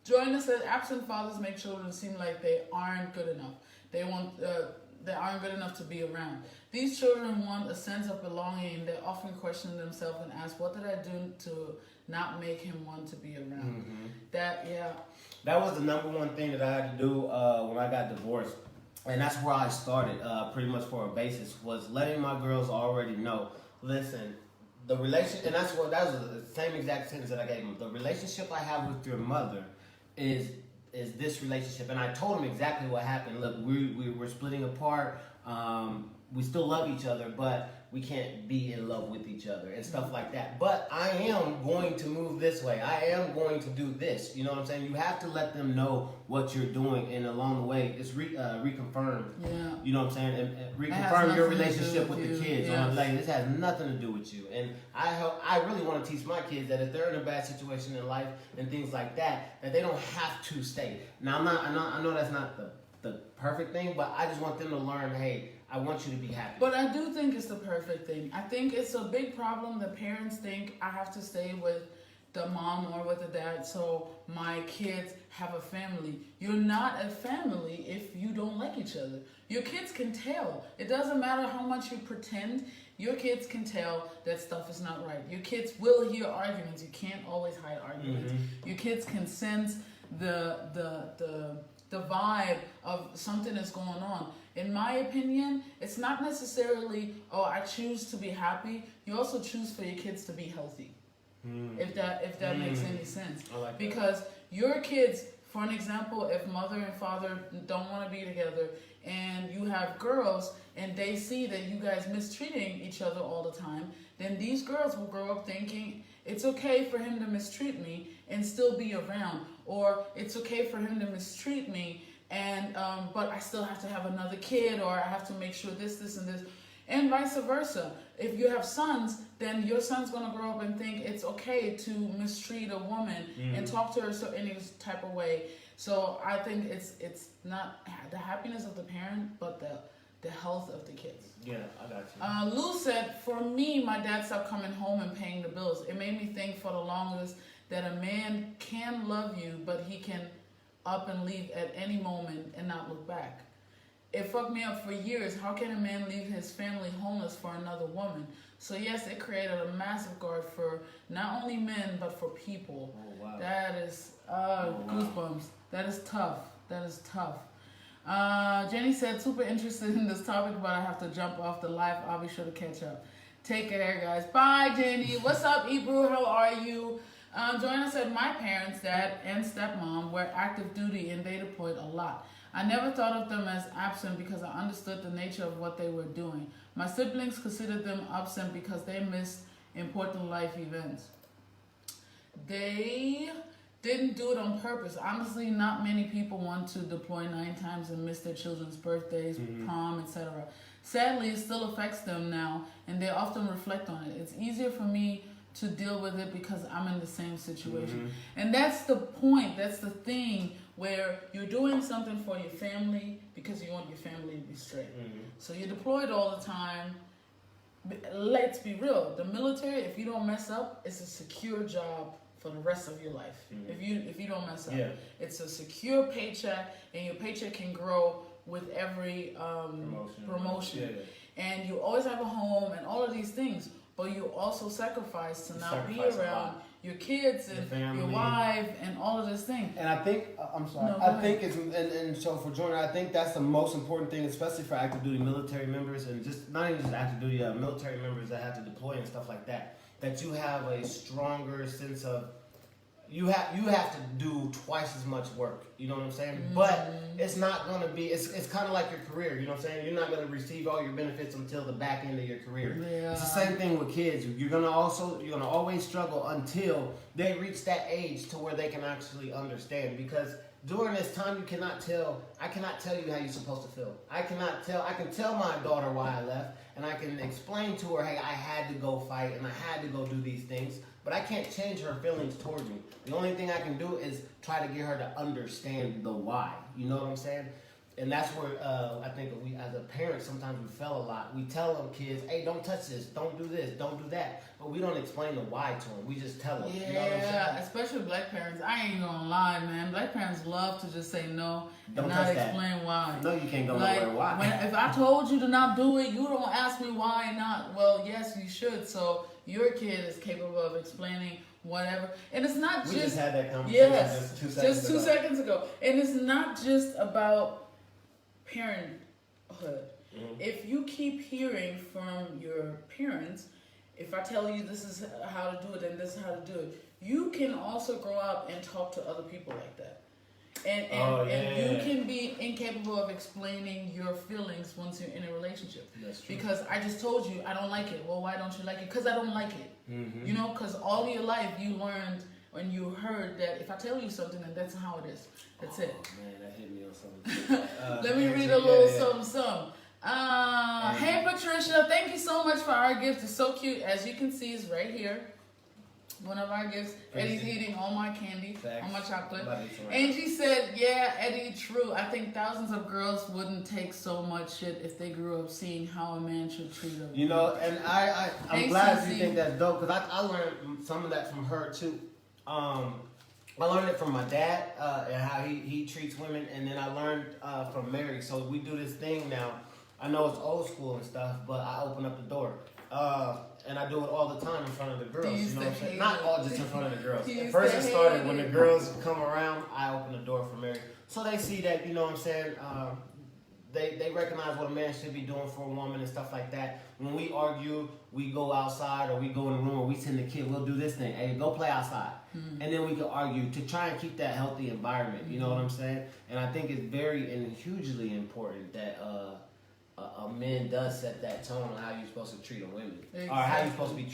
Joanna said absent fathers make children seem like they aren't good enough. They aren't good enough to be around. These children want a sense of belonging. They often question themselves and ask, what did I do to not make him want to be around? That was the number one thing that I had to do when I got divorced. And that's where I started, pretty much for a basis, was letting my girls already know, listen, the relationship, and that was the same exact sentence that I gave them. The relationship I have with your mother is this relationship. And I told them exactly what happened. Look, we're splitting apart. We still love each other, but we can't be in love with each other and stuff like that. But I am going to move this way. I am going to do this. You know what I'm saying? You have to let them know what you're doing, and along the way, it's reconfirmed. Yeah. You know what I'm saying? And reconfirm your relationship with the kids. Yeah. Like, this has nothing to do with you. And I really want to teach my kids that if they're in a bad situation in life and things like that, that they don't have to stay. Now, I know that's not the perfect thing, but I just want them to learn, hey, I want you to be happy. But I do think it's the perfect thing. I think it's a big problem that parents think I have to stay with the mom or with the dad so my kids have a family. You're not a family if you don't like each other. Your kids can tell. It doesn't matter how much you pretend. Your kids can tell that stuff is not right. Your kids will hear arguments. You can't always hide arguments. Your kids can sense the vibe of something that's going on. In my opinion, it's not necessarily, I choose to be happy. You also choose for your kids to be healthy. If that makes any sense. I like that. Because your kids, for an example, if mother and father don't want to be together and you have girls and they see that you guys mistreating each other all the time, then these girls will grow up thinking it's okay for him to mistreat me and still be around, or it's okay for him to mistreat me and but I still have to have another kid, or I have to make sure this and this, and vice versa. If you have sons, then your son's gonna grow up and think it's okay to mistreat a woman and talk to her in any type of way. So I think it's not the happiness of the parent, but the health of the kids. Yeah, I got you. Lou said, for me, my dad stopped coming home and paying the bills. It made me think for the longest that a man can love you, but he can up and leave at any moment and not look back. It fucked me up for years. How can a man leave his family homeless for another woman? So yes, it created a massive guard for not only men, but for people. Oh, wow. That is, goosebumps. That is tough. That is tough. Jenny said, super interested in this topic, but I have to jump off the live. I'll be sure to catch up. Take care, guys. Bye, Jenny. What's up, Ebru? How are you? Joanna said, my parents, dad and stepmom, were active duty and they deployed a lot. I never thought of them as absent because I understood the nature of what they were doing. My siblings considered them absent because they missed important life events. They didn't do it on purpose. Honestly, not many people want to deploy 9 times and miss their children's birthdays, prom, etc. Sadly, it still affects them now, and they often reflect on it. It's easier for me to deal with it because I'm in the same situation. And that's the point, that's the thing, where you're doing something for your family because you want your family to be straight. So you're deployed all the time. Let's be real, the military, if you don't mess up, it's a secure job for the rest of your life. If you don't mess up, it's a secure paycheck, and your paycheck can grow with every promotion. And you always have a home and all of these things, but you also sacrifice to not be around your kids and your wife and all of this thing. And I think, I'm sorry, No, I think it's, and so for Jordan, I think that's the most important thing, especially for active duty military members, and just not even just active duty military members that have to deploy and stuff like that, that you have a stronger sense of, you have to do twice as much work, you know what I'm saying? But it's not going to be, it's kind of like your career, you know what I'm saying? You're not going to receive all your benefits until the back end of your career. It's the same thing with kids. You're going to always struggle until they reach that age to where they can actually understand, because during this time I cannot tell you how you're supposed to feel. I can tell my daughter why I left, and I can explain to her, hey, I had to go fight and I had to go do these things. But I can't change her feelings toward me. The only thing I can do is try to get her to understand the why. You know what I'm saying? And that's where I think we, as a parent, sometimes we fail a lot. We tell them kids, hey, don't touch this, don't do this, don't do that. But we don't explain the why to them. We just tell them. Yeah, you know what I'm saying? Especially black parents. I ain't gonna lie, man. Black parents love to just say no and Don't not touch that. explain why. No, you can't go Like, nowhere. Why? if I told you to not do it, you don't ask me why not. Well, yes, you should. So your kid is capable of explaining whatever. And it's not We just... just had that conversation Yes, just 2 seconds ago. And it's not just about parenthood. If you keep hearing from your parents, if I tell you this is how to do it and this is how to do it, you can also grow up and talk to other people like that. And you can be incapable of explaining your feelings once you're in a relationship. That's true. Because I just told you I don't like it. Well, why don't you like it? Because I don't like it. You know, because all your life you learned and you heard that if I tell you something, then that's how it is. That's it. Man, that hit me on something. Let me read a little something. Hey Patricia, thank you so much for our gift. It's so cute. As you can see, it's right here. One of our gifts. Eddie's eating all my candy, all my chocolate. Angie said, yeah, Eddie, true. I think thousands of girls wouldn't take so much shit if they grew up seeing how a man should treat a woman. You know, and I'm Hey, glad Cece. you think that's dope, because I learned some of that from her too. I learned it from my dad and how he treats women, and then I learned from Mary. So we do this thing now. I know it's old school and stuff, but I open up the door. And I do it all the time in front of the girls. You know what I'm saying? Not all just in front of the girls. At first it started when the girls come around, I open the door for Mary. So they see that, you know what I'm saying, they recognize what a man should be doing for a woman and stuff like that. When we argue, we go outside or we go in the room or we send the kid, we'll do this thing. Hey, go play outside. And then we can argue to try and keep that healthy environment. You know what I'm saying? And I think it's very and hugely important that a man does set that tone on how you're supposed to treat a woman. Exactly. Or how you're supposed to be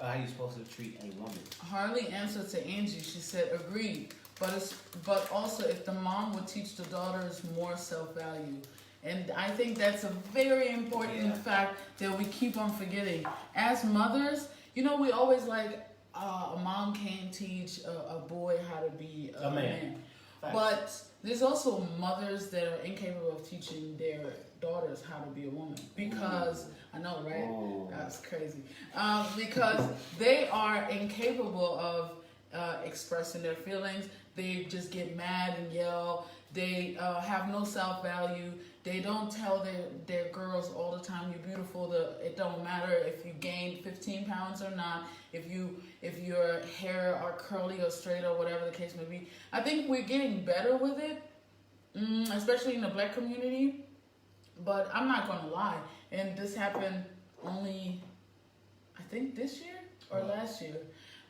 how you're supposed to treat a woman. Harley answered to Angie. She said, agreed. But also if the mom would teach the daughters more self-value. And I think that's a very important fact that we keep on forgetting. As mothers, you know, we always like, a mom can't teach a boy how to be a man. But there's also mothers that are incapable of teaching their daughters how to be a woman. Because, I know, right? That's crazy. Because they are incapable of expressing their feelings. They just get mad and yell. They have no self-value. They don't tell their girls all the time, you're beautiful. It don't matter if you gained 15 pounds or not, if your hair are curly or straight or whatever the case may be. I think we're getting better with it, especially in the black community. But I'm not going to lie. And this happened only I think this year or last year.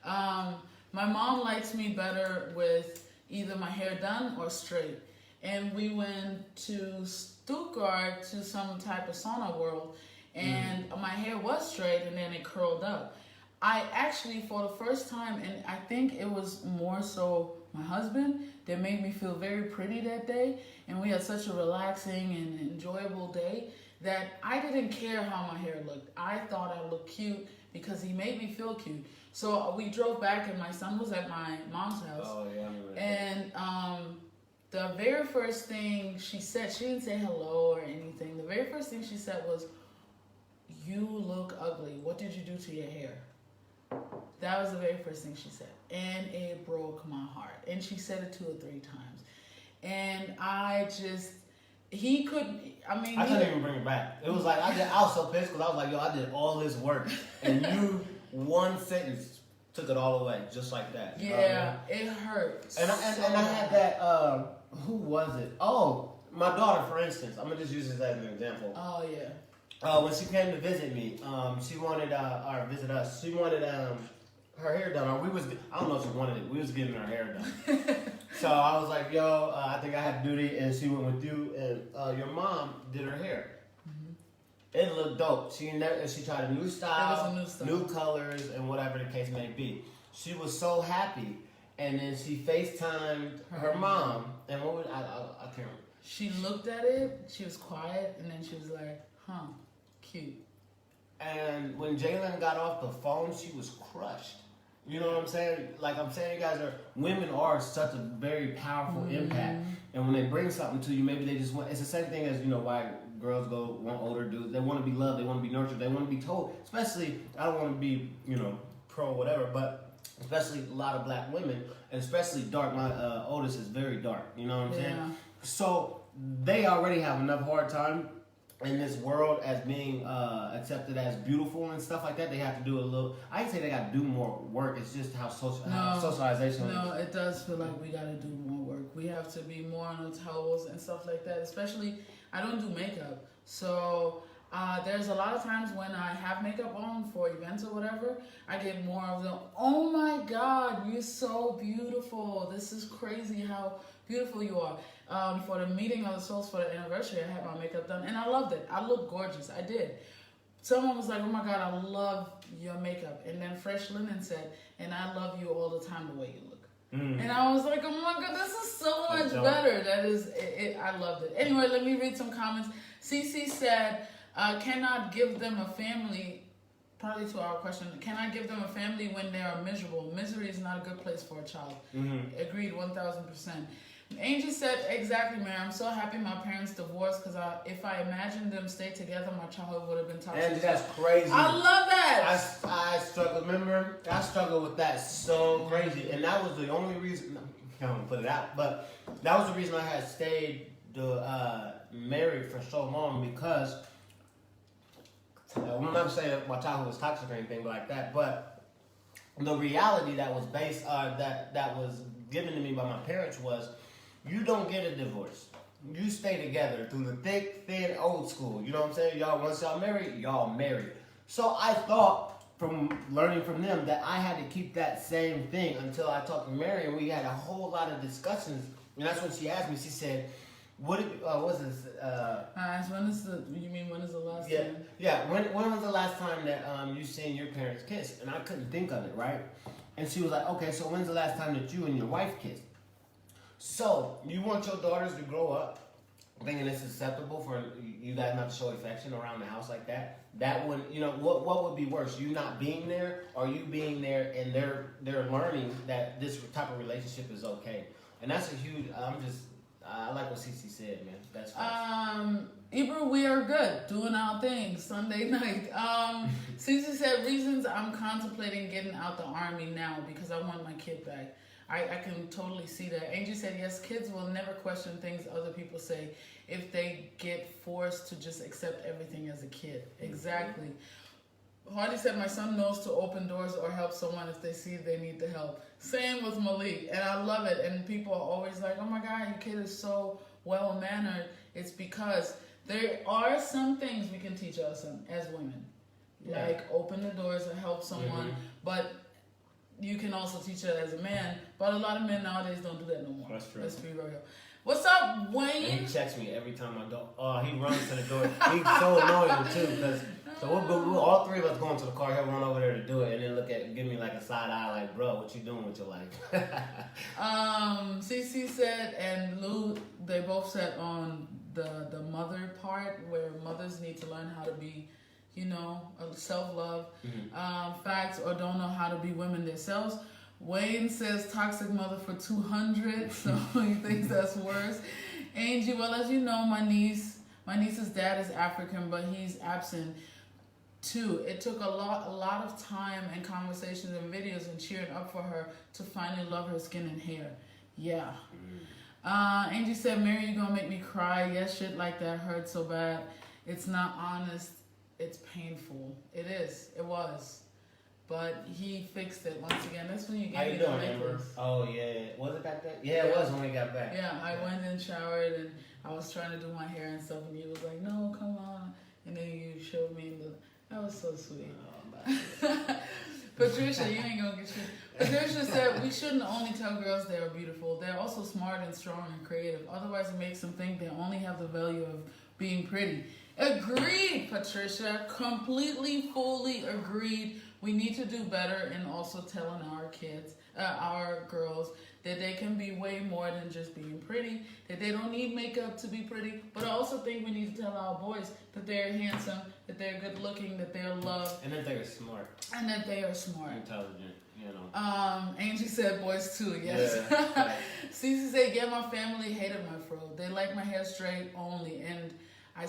My mom likes me better with either my hair done or straight. And we went to Stuttgart to some type of sauna world, and my hair was straight and then it curled up. I actually, for the first time, and I think it was more so my husband that made me feel very pretty that day, and we had such a relaxing and enjoyable day that I didn't care how my hair looked. I thought I looked cute because he made me feel cute. So we drove back, and my son was at my mom's house. Oh yeah, I remember that. And the very first thing she said, she didn't say hello or anything. The very first thing she said was, "You look ugly. What did you do to your hair?" That was the very first thing she said. And it broke my heart. And she said it 2 or 3 times. And I just, he couldn't, I mean. I couldn't even bring it back. It was like, I was so pissed because I was like, yo, I did all this work. And you, one sentence, took it all away, just like that. Yeah, it hurt. And I had that, who was it? Oh, my daughter, for instance. I'm going to just use this as an example. Oh, yeah. When she came to visit me, she wanted, or visit us, she wanted her hair done. Or I don't know if she wanted it. We was getting her hair done. So I was like, yo, I think I have duty. And she went with you, and your mom did her hair. Mm-hmm. It looked dope. She tried a new style, It was a new colors, and whatever the case may be. She was so happy. And then she FaceTimed her mom. And what was, I can't remember. She looked at it, she was quiet, and then she was like, huh, cute. And when Jalen got off the phone, she was crushed. You know what I'm saying? Like I'm saying, women are such a very powerful impact. And when they bring something to you, maybe they just want, it's the same thing as, why girls want older dudes. They want to be loved, they want to be nurtured, they want to be told, especially, I don't want to be, pro whatever, but especially a lot of black women, and especially dark. My oldest is very dark, you know what I'm saying? So they already have enough hard time in this world as being accepted as beautiful and stuff like that. They have to do a little, I didn't say they got to do more work, it's just how socialization. No, it does feel like we got to do more work. We have to be more on our toes and stuff like that, especially, I don't do makeup. So there's a lot of times when I have makeup on for events or whatever, I get more of the, oh my God, you're so beautiful. This is crazy how beautiful you are. For the meeting of the souls for the anniversary, I had my makeup done, and I loved it. I looked gorgeous. I did. Someone was like, oh my God, I love your makeup. And then Fresh Linen said, and I love you all the time the way you look. And I was like, oh my God, this is so much better. That is, I loved it. Anyway, let me read some comments. Cece said, cannot give them a family, probably to our question, can I give them a family when they are miserable? Misery is not a good place for a child. Agreed 1,000%. Angie said, exactly, Mary. I'm so happy my parents divorced because if I imagined them stay together, my childhood would have been toxic. Angie, that's crazy. I love that. I struggle. Remember, I struggled with that so crazy, and that was the only reason. I don't put it out, but that was the reason I had stayed married for so long, because I'm not saying that my childhood was toxic or anything like that, but the reality that was based that was given to me by my parents was, you don't get a divorce. You stay together through the thick, thin, old school. You know what I'm saying? Once y'all married. So I thought, from learning from them, that I had to keep that same thing until I talked to Mary, and we had a whole lot of discussions. And that's when she asked me, she said, when is the last time? Yeah, when was the last time that you seen your parents kiss? And I couldn't think of it, right? And she was like, okay, so when's the last time that you and your wife kissed? So, you want your daughters to grow up thinking it's acceptable for you guys not to show affection around the house like that? That would, what would be worse? You not being there, or you being there and they're learning that this type of relationship is okay? And that's a huge, I like what Cece said, man. That's Ibra, we are good, doing our thing, Sunday night. Cece said, reasons I'm contemplating getting out the Army now because I want my kid back. I can totally see that. Angie said, yes, kids will never question things other people say if they get forced to just accept everything as a kid. Exactly. Hardy said, my son knows to open doors or help someone if they see they need the help. Same with Malik, and I love it. And people are always like, oh my God, your kid is so well-mannered. It's because there are some things we can teach our son as women. Yeah. Like open the doors and help someone, but you can also teach it as a man. But a lot of men nowadays don't do that no more. That's true. Let's be real. What's up, And Wayne? he checks me every time I go. Oh, he runs to the door. He's so annoying too, because we'll all three of us going to the car. He'll run over there to do it, and then give me like a side eye, like, bro, what you doing with your life? CC said, and Lou, they both said on the mother part, where mothers need to learn how to be, self-love, facts, or don't know how to be women themselves. Wayne says toxic mother for 200, so he thinks that's worse. Angie, well, as you know, my niece's dad is African, but he's absent too. It took a lot of time and conversations and videos and cheering up for her to finally love her skin and hair. Yeah. Angie said, Mary, you gonna make me cry. Yes, shit like that hurts so bad. It's not honest. It's painful. It is. It was. But he fixed it once again. That's when you gave How me you the doing, Amber? necklace. Oh, yeah. Was it back then? Yeah, it was when we got back. Yeah, I went and showered and I was trying to do my hair and stuff, and you was like, no, come on. And then you showed me that was so sweet. Patricia, you ain't gonna get shit. Patricia said we shouldn't only tell girls they are beautiful. They're also smart and strong and creative. Otherwise, it makes them think they only have the value of being pretty. Agreed, Patricia. Completely, fully agreed. We need to do better in also telling our kids, our girls, that they can be way more than just being pretty, that they don't need makeup to be pretty, but I also think we need to tell our boys that they're handsome, that they're good looking, that they're loved. And that they're smart. And that they are smart. Intelligent, you know. Angie said boys too, yes. Yeah. Cece said, yeah, my family hated my fro. They like my hair straight only, and I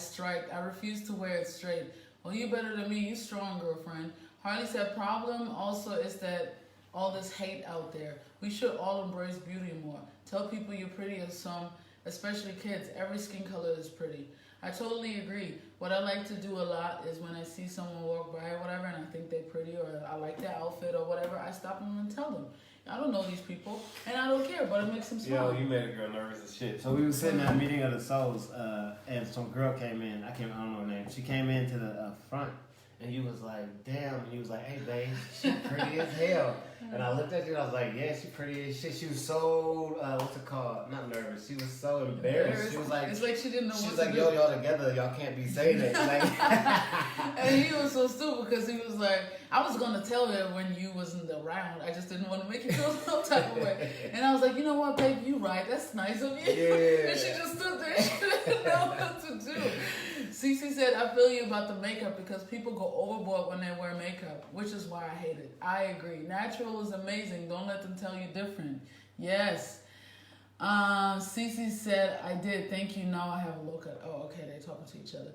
refuse to wear it straight. Well, you better than me, you strong, girlfriend. Harley said, problem also is that all this hate out there. We should all embrace beauty more. Tell people you're pretty as some, especially kids. Every skin color is pretty. I totally agree. What I like to do a lot is when I see someone walk by or whatever and I think they're pretty or I like their outfit or whatever, I stop them and tell them. I don't know these people and I don't care, but it makes them smile. Yo, you made a girl nervous as shit. So we were sitting at a meeting of the souls, and some girl came in. I don't know her name. She came into the front, and you was like, damn. And you was like, hey, babe, she pretty as hell. And I looked at you and I was like, yeah, she pretty as shit. She was so, what's it called? Not nervous. She was so embarrassed. She was like, it's like she didn't know she what was to like, do. yo, y'all together. Y'all can't be saying it. Like, And he was so stupid because he was like, I was going to tell her when you wasn't around. I just didn't want to make you feel some type of way. And I was like, you know what, babe, you right. That's nice of you. Yeah. And she just stood there. She didn't know what to do. Cece said, I feel you about the makeup because people go overboard when they wear makeup, which is why I hate it. I agree. Natural is amazing. Don't let them tell you different. Yes. Cece said, I did. Thank you. Now I have a look at. Oh, okay. They're talking to each other.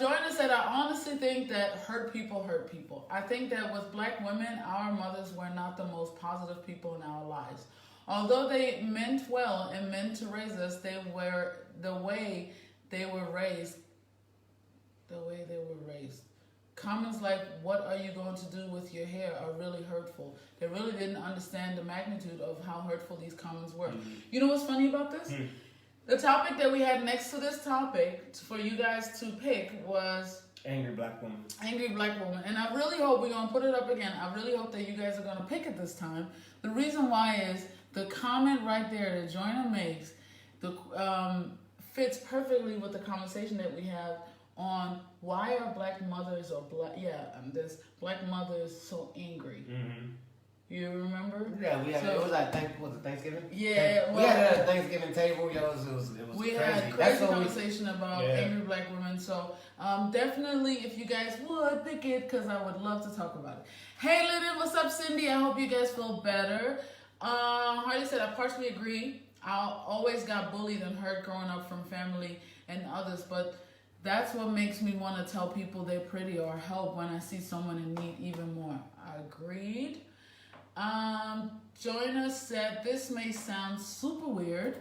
Joanna said, I honestly think that hurt people hurt people. I think that with black women, our mothers were not the most positive people in our lives. Although they meant well and meant to raise us, they were the way they were raised. Comments like, what are you going to do with your hair are really hurtful. They really didn't understand the magnitude of how hurtful these comments were. Mm-hmm. You know what's funny about this? The topic that we had next to this topic for you guys to pick was angry black woman. Angry Black Woman. And I really hope we're going to put it up again. I really hope that you guys are going to pick it this time. The reason why is the comment right there that Joyner makes fits perfectly with the conversation that we have on why are black mothers this black mothers so angry. Mm-hmm. You remember? Yeah, we had it was like Thanksgiving. Yeah, we had it at a Thanksgiving table. Yo, it was we crazy. had crazy conversation about angry black women. So definitely, if you guys would pick it, because I would love to talk about it. Hey, Lydia, what's up, Cindy? I hope you guys feel better. Harley said, I partially agree. I always got bullied and hurt growing up from family and others, but that's what makes me want to tell people they're pretty or help when I see someone in need even more. Agreed. Joyner said, this may sound super weird,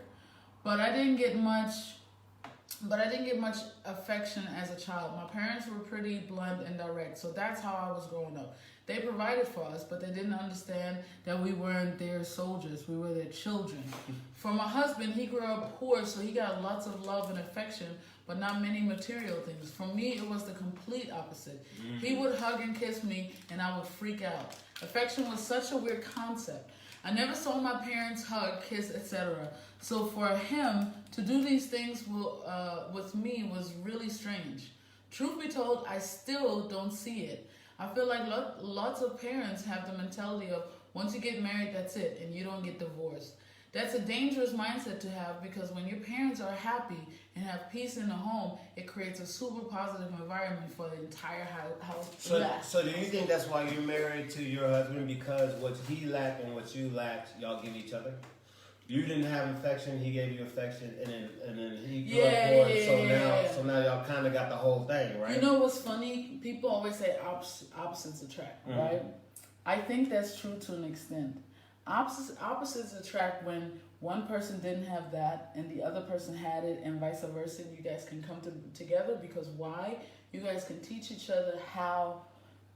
but I didn't get much but I didn't get much affection as a child. My parents were pretty blunt and direct, so that's how I was growing up. They provided for us, but they didn't understand that we weren't their soldiers. We were their children. For my husband, he grew up poor, so he got lots of love and affection, but not many material things. For me, it was the complete opposite. He would hug and kiss me, and I would freak out. Affection was such a weird concept. I never saw my parents hug, kiss, etc. So for him to do these things with me was really strange. Truth be told, I still don't see it. I feel like lots of parents have the mentality of once you get married, that's it, and you don't get divorced. That's a dangerous mindset to have because when your parents are happy and have peace in the home, it creates a super positive environment for the entire house. So do you think that's why you're married to your husband, because what he lacked and what you lacked, y'all give each other? You didn't have affection, he gave you affection, and then he grew up poor, so now y'all kind of got the whole thing, right? You know what's funny? People always say opposites attract, right? I think that's true to an extent. Opposites attract when one person didn't have that and the other person had it, and vice versa. You guys can come together because why? You guys can teach each other how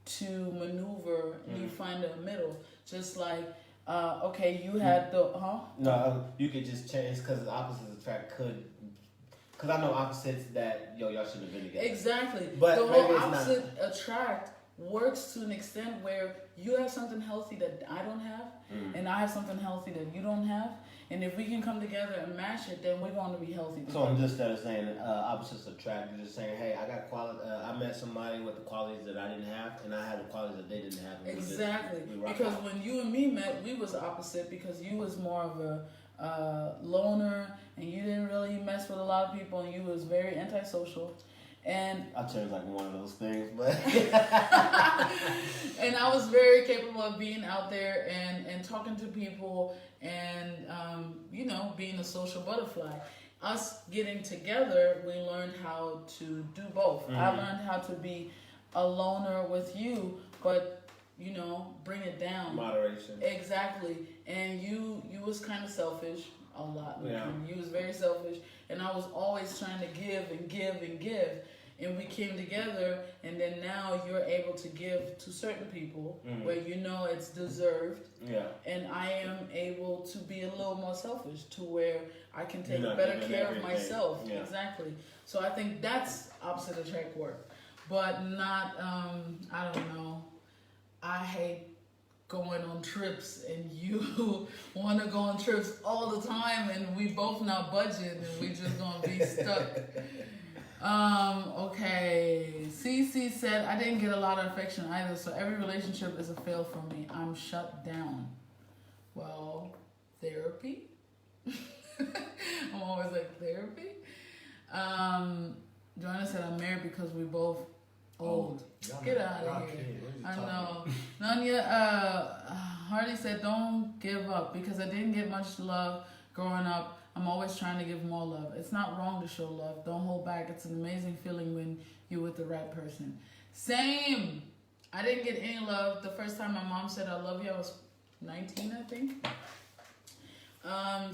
to maneuver, and you find a middle. Just like, okay, you had No, you could just change because opposites attract because I know opposites that y'all shouldn't have been together. Exactly. But the whole opposite attract works to an extent where you have something healthy that I don't have, and I have something healthy that you don't have. And if we can come together and mash it, then we're going to be healthy. So I'm just saying opposites attract. You're just saying, hey, I got quality. I met somebody with the qualities that I didn't have, and I had the qualities that they didn't have. Exactly. Because when you and me met, we was opposite because you was more of a loner, and you didn't really mess with a lot of people, and you was very antisocial. And I turned like one of those things, but and I was very capable of being out there and talking to people and being a social butterfly. Us getting together, we learned how to do both. I learned how to be a loner with you, but bring it down. Moderation. Exactly. And you was kind of selfish a lot. Yeah. You was very selfish, and I was always trying to give and give and give. And we came together, and then now you're able to give to certain people where it's deserved. Yeah. And I am able to be a little more selfish to where I can take better care of myself. Yeah. Exactly. So I think that's opposite attract work. But not, I don't know. I hate going on trips, and you want to go on trips all the time, and we both not budget, and we just gonna be stuck. Okay. CC said, I didn't get a lot of affection either, so every relationship is a fail for me. I'm shut down. Well, therapy? I'm always like, therapy? Joanna said, I'm married because we both old. Get out of here. I know. Nanya Hardy said, don't give up because I didn't get much love growing up. I'm always trying to give more love. It's not wrong to show love. Don't hold back. It's an amazing feeling when you're with the right person. Same. I didn't get any love. The first time my mom said I love you, I was 19, I think.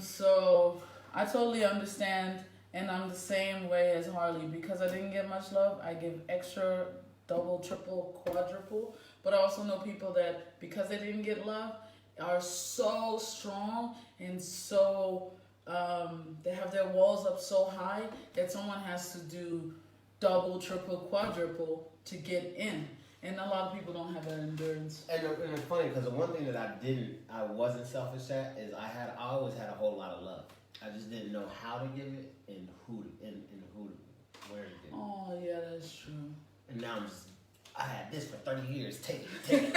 So I totally understand, and I'm the same way as Harley. Because I didn't get much love, I give extra, double, triple, quadruple. But I also know people that, because they didn't get love, are so strong and so... they have their walls up so high that someone has to do double, triple, quadruple to get in. And a lot of people don't have that endurance. And it's funny because the one thing that I wasn't selfish at is I always had a whole lot of love. I just didn't know how to give it and where to give it. Oh yeah, that's true. And now I had this for 30 years. Take it.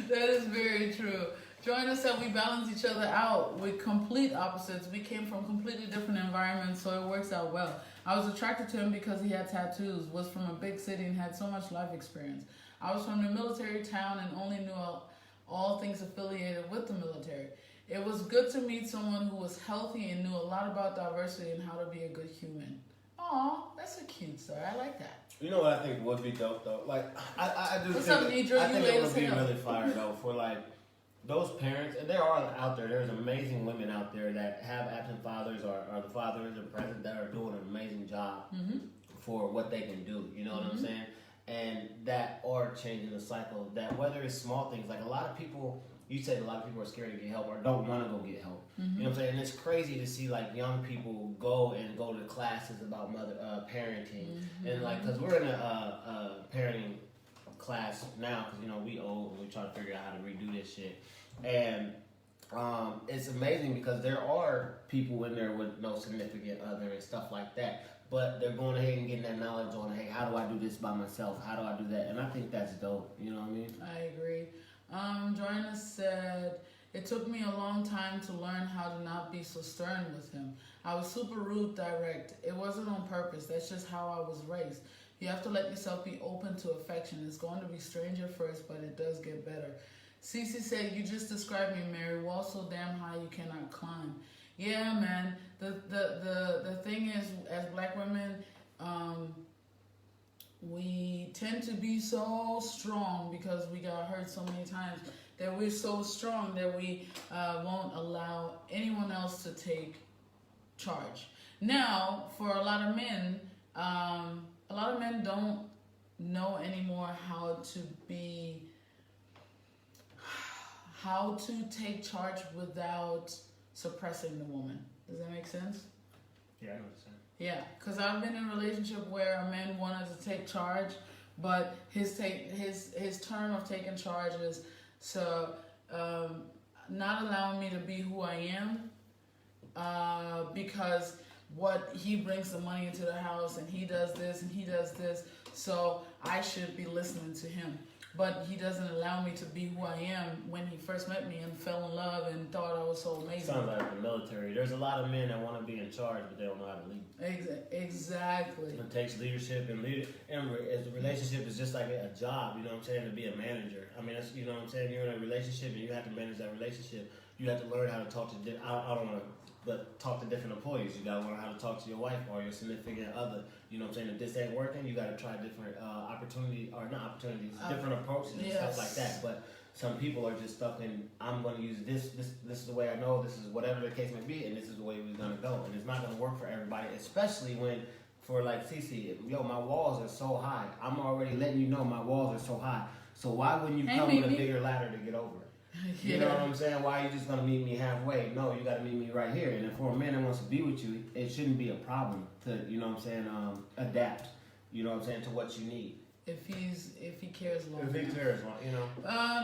That is very true. Joanna said we balance each other out with complete opposites. We came from completely different environments, so it works out well. I was attracted to him because he had tattoos, was from a big city, and had so much life experience. I was from a military town and only knew all things affiliated with the military. It was good to meet someone who was healthy and knew a lot about diversity and how to be a good human. Aw, that's a cute story. I like that. You know what I think would be dope though? Like I do. What's think up, Nidra? I think it would be hell. really fire though those parents, and there are out there, there's amazing women out there that have absent fathers or the fathers or present that are doing an amazing job for what they can do. You know what I'm saying? And that are changing the cycle. That whether it's small things, like a lot of people, you said a lot of people are scared to get help or don't want to go get help. You know what I'm saying? And it's crazy to see like young people go to classes about parenting and like because we're in a parenting class now because you know we old and we try to figure out how to redo this shit and it's amazing because there are people in there with no significant other and stuff like that, but they're going ahead and getting that knowledge on, hey, how do I do this by myself, how do I do that, and I think that's dope. You know what I mean? I agree. Joanna said, it took me a long time to learn how to not be so stern with him. I was super rude, direct. It wasn't on purpose. That's just how I was raised. You have to let yourself be open to affection. It's going to be strange at first, but it does get better. Cece said, you just described me, Mary. Wall so damn high you cannot climb. Yeah, man. The thing is, as black women, we tend to be so strong because we got hurt so many times that we're so strong that we won't allow anyone else to take charge. Now, for a lot of men don't know anymore how to take charge without suppressing the woman. Does that make sense? Yeah, I understand. Yeah, because I've been in a relationship where a man wanted to take charge, but his term of taking charge is not allowing me to be who I am, because what he brings the money into the house and he does this and he does this, so I should be listening to him. But he doesn't allow me to be who I am when he first met me and fell in love and thought I was so amazing. Sounds like the military. There's a lot of men that want to be in charge, but they don't know how to lead. Exactly. It takes leadership and as a relationship is just like a job. You know what I'm saying? To be a manager. I mean, that's, you know what I'm saying. You're in a relationship and you have to manage that relationship. You have to learn how to talk to. I don't want to. But talk to different employees. You gotta learn how to talk to your wife or your significant other. You know what I'm saying? If this ain't working, you gotta try different different approaches and stuff like that. But some people are just stuck in, I'm gonna use this is the way I know, this is whatever the case may be, and this is the way we're gonna go. And it's not gonna work for everybody, especially when, for like Cece, my walls are so high. I'm already letting you know my walls are so high. So why wouldn't you come with a bigger ladder to get over it? You know what I'm saying? Why are you just gonna meet me halfway? No, you gotta meet me right here. And if for a man that wants to be with you, it shouldn't be a problem to, you know what I'm saying, adapt, you know what I'm saying, to what you need. If he cares long enough. If he cares long, you know.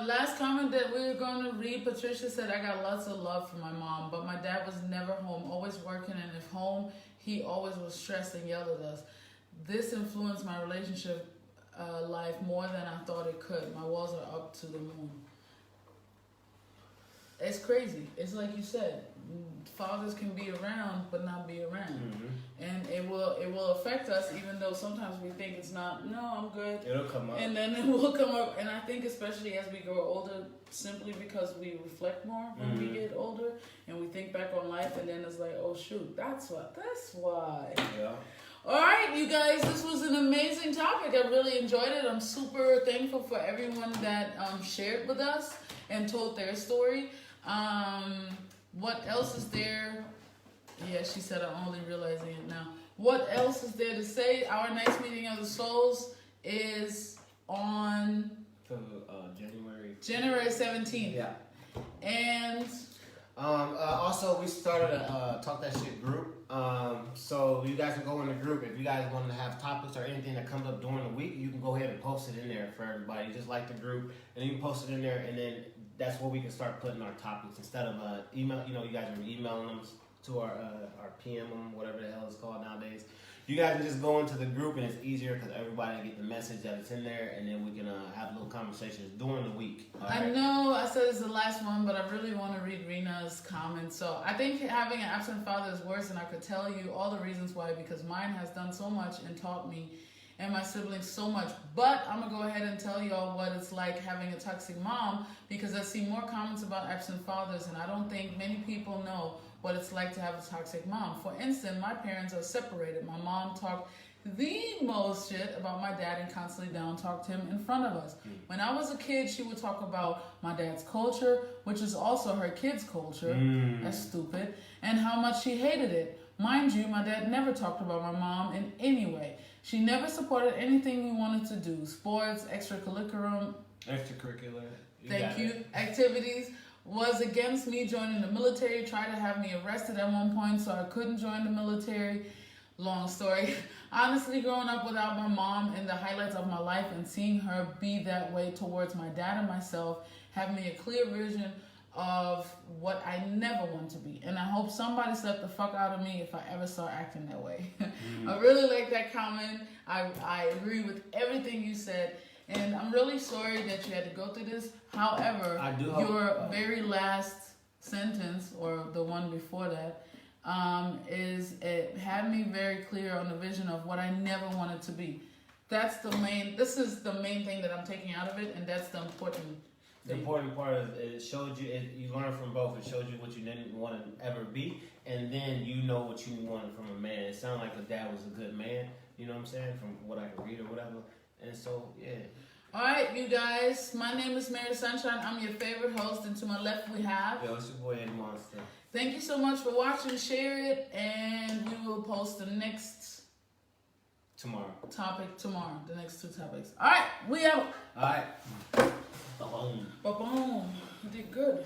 Last comment that we're going to read, Patricia said, I got lots of love from my mom, but my dad was never home, always working, and if home, he always was stressed and yelled at us. This influenced my relationship life more than I thought it could. My walls are up to the moon. It's crazy. It's like you said, fathers can be around but not be around, and it will affect us even though sometimes we think it's not. No, I'm good. It'll come up, and then it will come up. And I think especially as we grow older, simply because we reflect more when we get older and we think back on life, and then it's like, oh shoot, that's why. Yeah. All right, you guys, this was an amazing topic. I really enjoyed it. I'm super thankful for everyone that shared with us and told their story. What else is there? Yeah, she said I'm only realizing it now. What else is there to say? Our next meeting of the souls is on January 17th. Yeah. And also we started a Talk That Shit group. So you guys can go in the group. If you guys want to have topics or anything that comes up during the week, you can go ahead and post it in there for everybody. Just like the group, and you can post it in there, and then that's where we can start putting our topics instead of email. You know, you guys are emailing them to our PM, whatever the hell it's called nowadays. You guys can just go into the group, and it's easier because everybody can get the message that it's in there, and then we can have little conversations during the week. I know I said it's the last one, but I really want to read Rena's comments. So I think having an absent father is worse, and I could tell you all the reasons why, because mine has done so much and taught me and my siblings so much. But I'm going to go ahead and tell y'all what it's like having a toxic mom, because I see more comments about absent fathers, and I don't think many people know what it's like to have a toxic mom. For instance, my parents are separated. My mom talked the most shit about my dad and constantly down talked him in front of us. When I was a kid, she would talk about my dad's culture, which is also her kids' culture. That's stupid. And how much she hated it. Mind you, my dad never talked about my mom in any way. She never supported anything we wanted to do. Sports, extracurricular, activities. Was against me joining the military. Tried to have me arrested at one point so I couldn't join the military. Long story. Honestly, growing up without my mom in the highlights of my life and seeing her be that way towards my dad and myself have me a clear vision of what I never want to be. And I hope somebody slapped the fuck out of me if I ever start acting that way. I really like that comment. I agree with everything you said. And I'm really sorry that you had to go through this. However, your very last sentence, or the one before that, it had me very clear on the vision of what I never wanted to be. This is the main thing that I'm taking out of it, and that's the important thing. The important part is it showed you, you learned from both. It showed you what you didn't want to ever be, and then you know what you wanted from a man. It sounded like your dad was a good man, you know what I'm saying, from what I can read or whatever. And so, yeah. All right, you guys. My name is Mary Sunshine. I'm your favorite host, and to my left we have... Yo, it's your boy Eddie Monster. Thank you so much for watching. Share it, and we will post the next... topic tomorrow. The next 2 topics. All right, we out. All right. Ba-boom. You did good.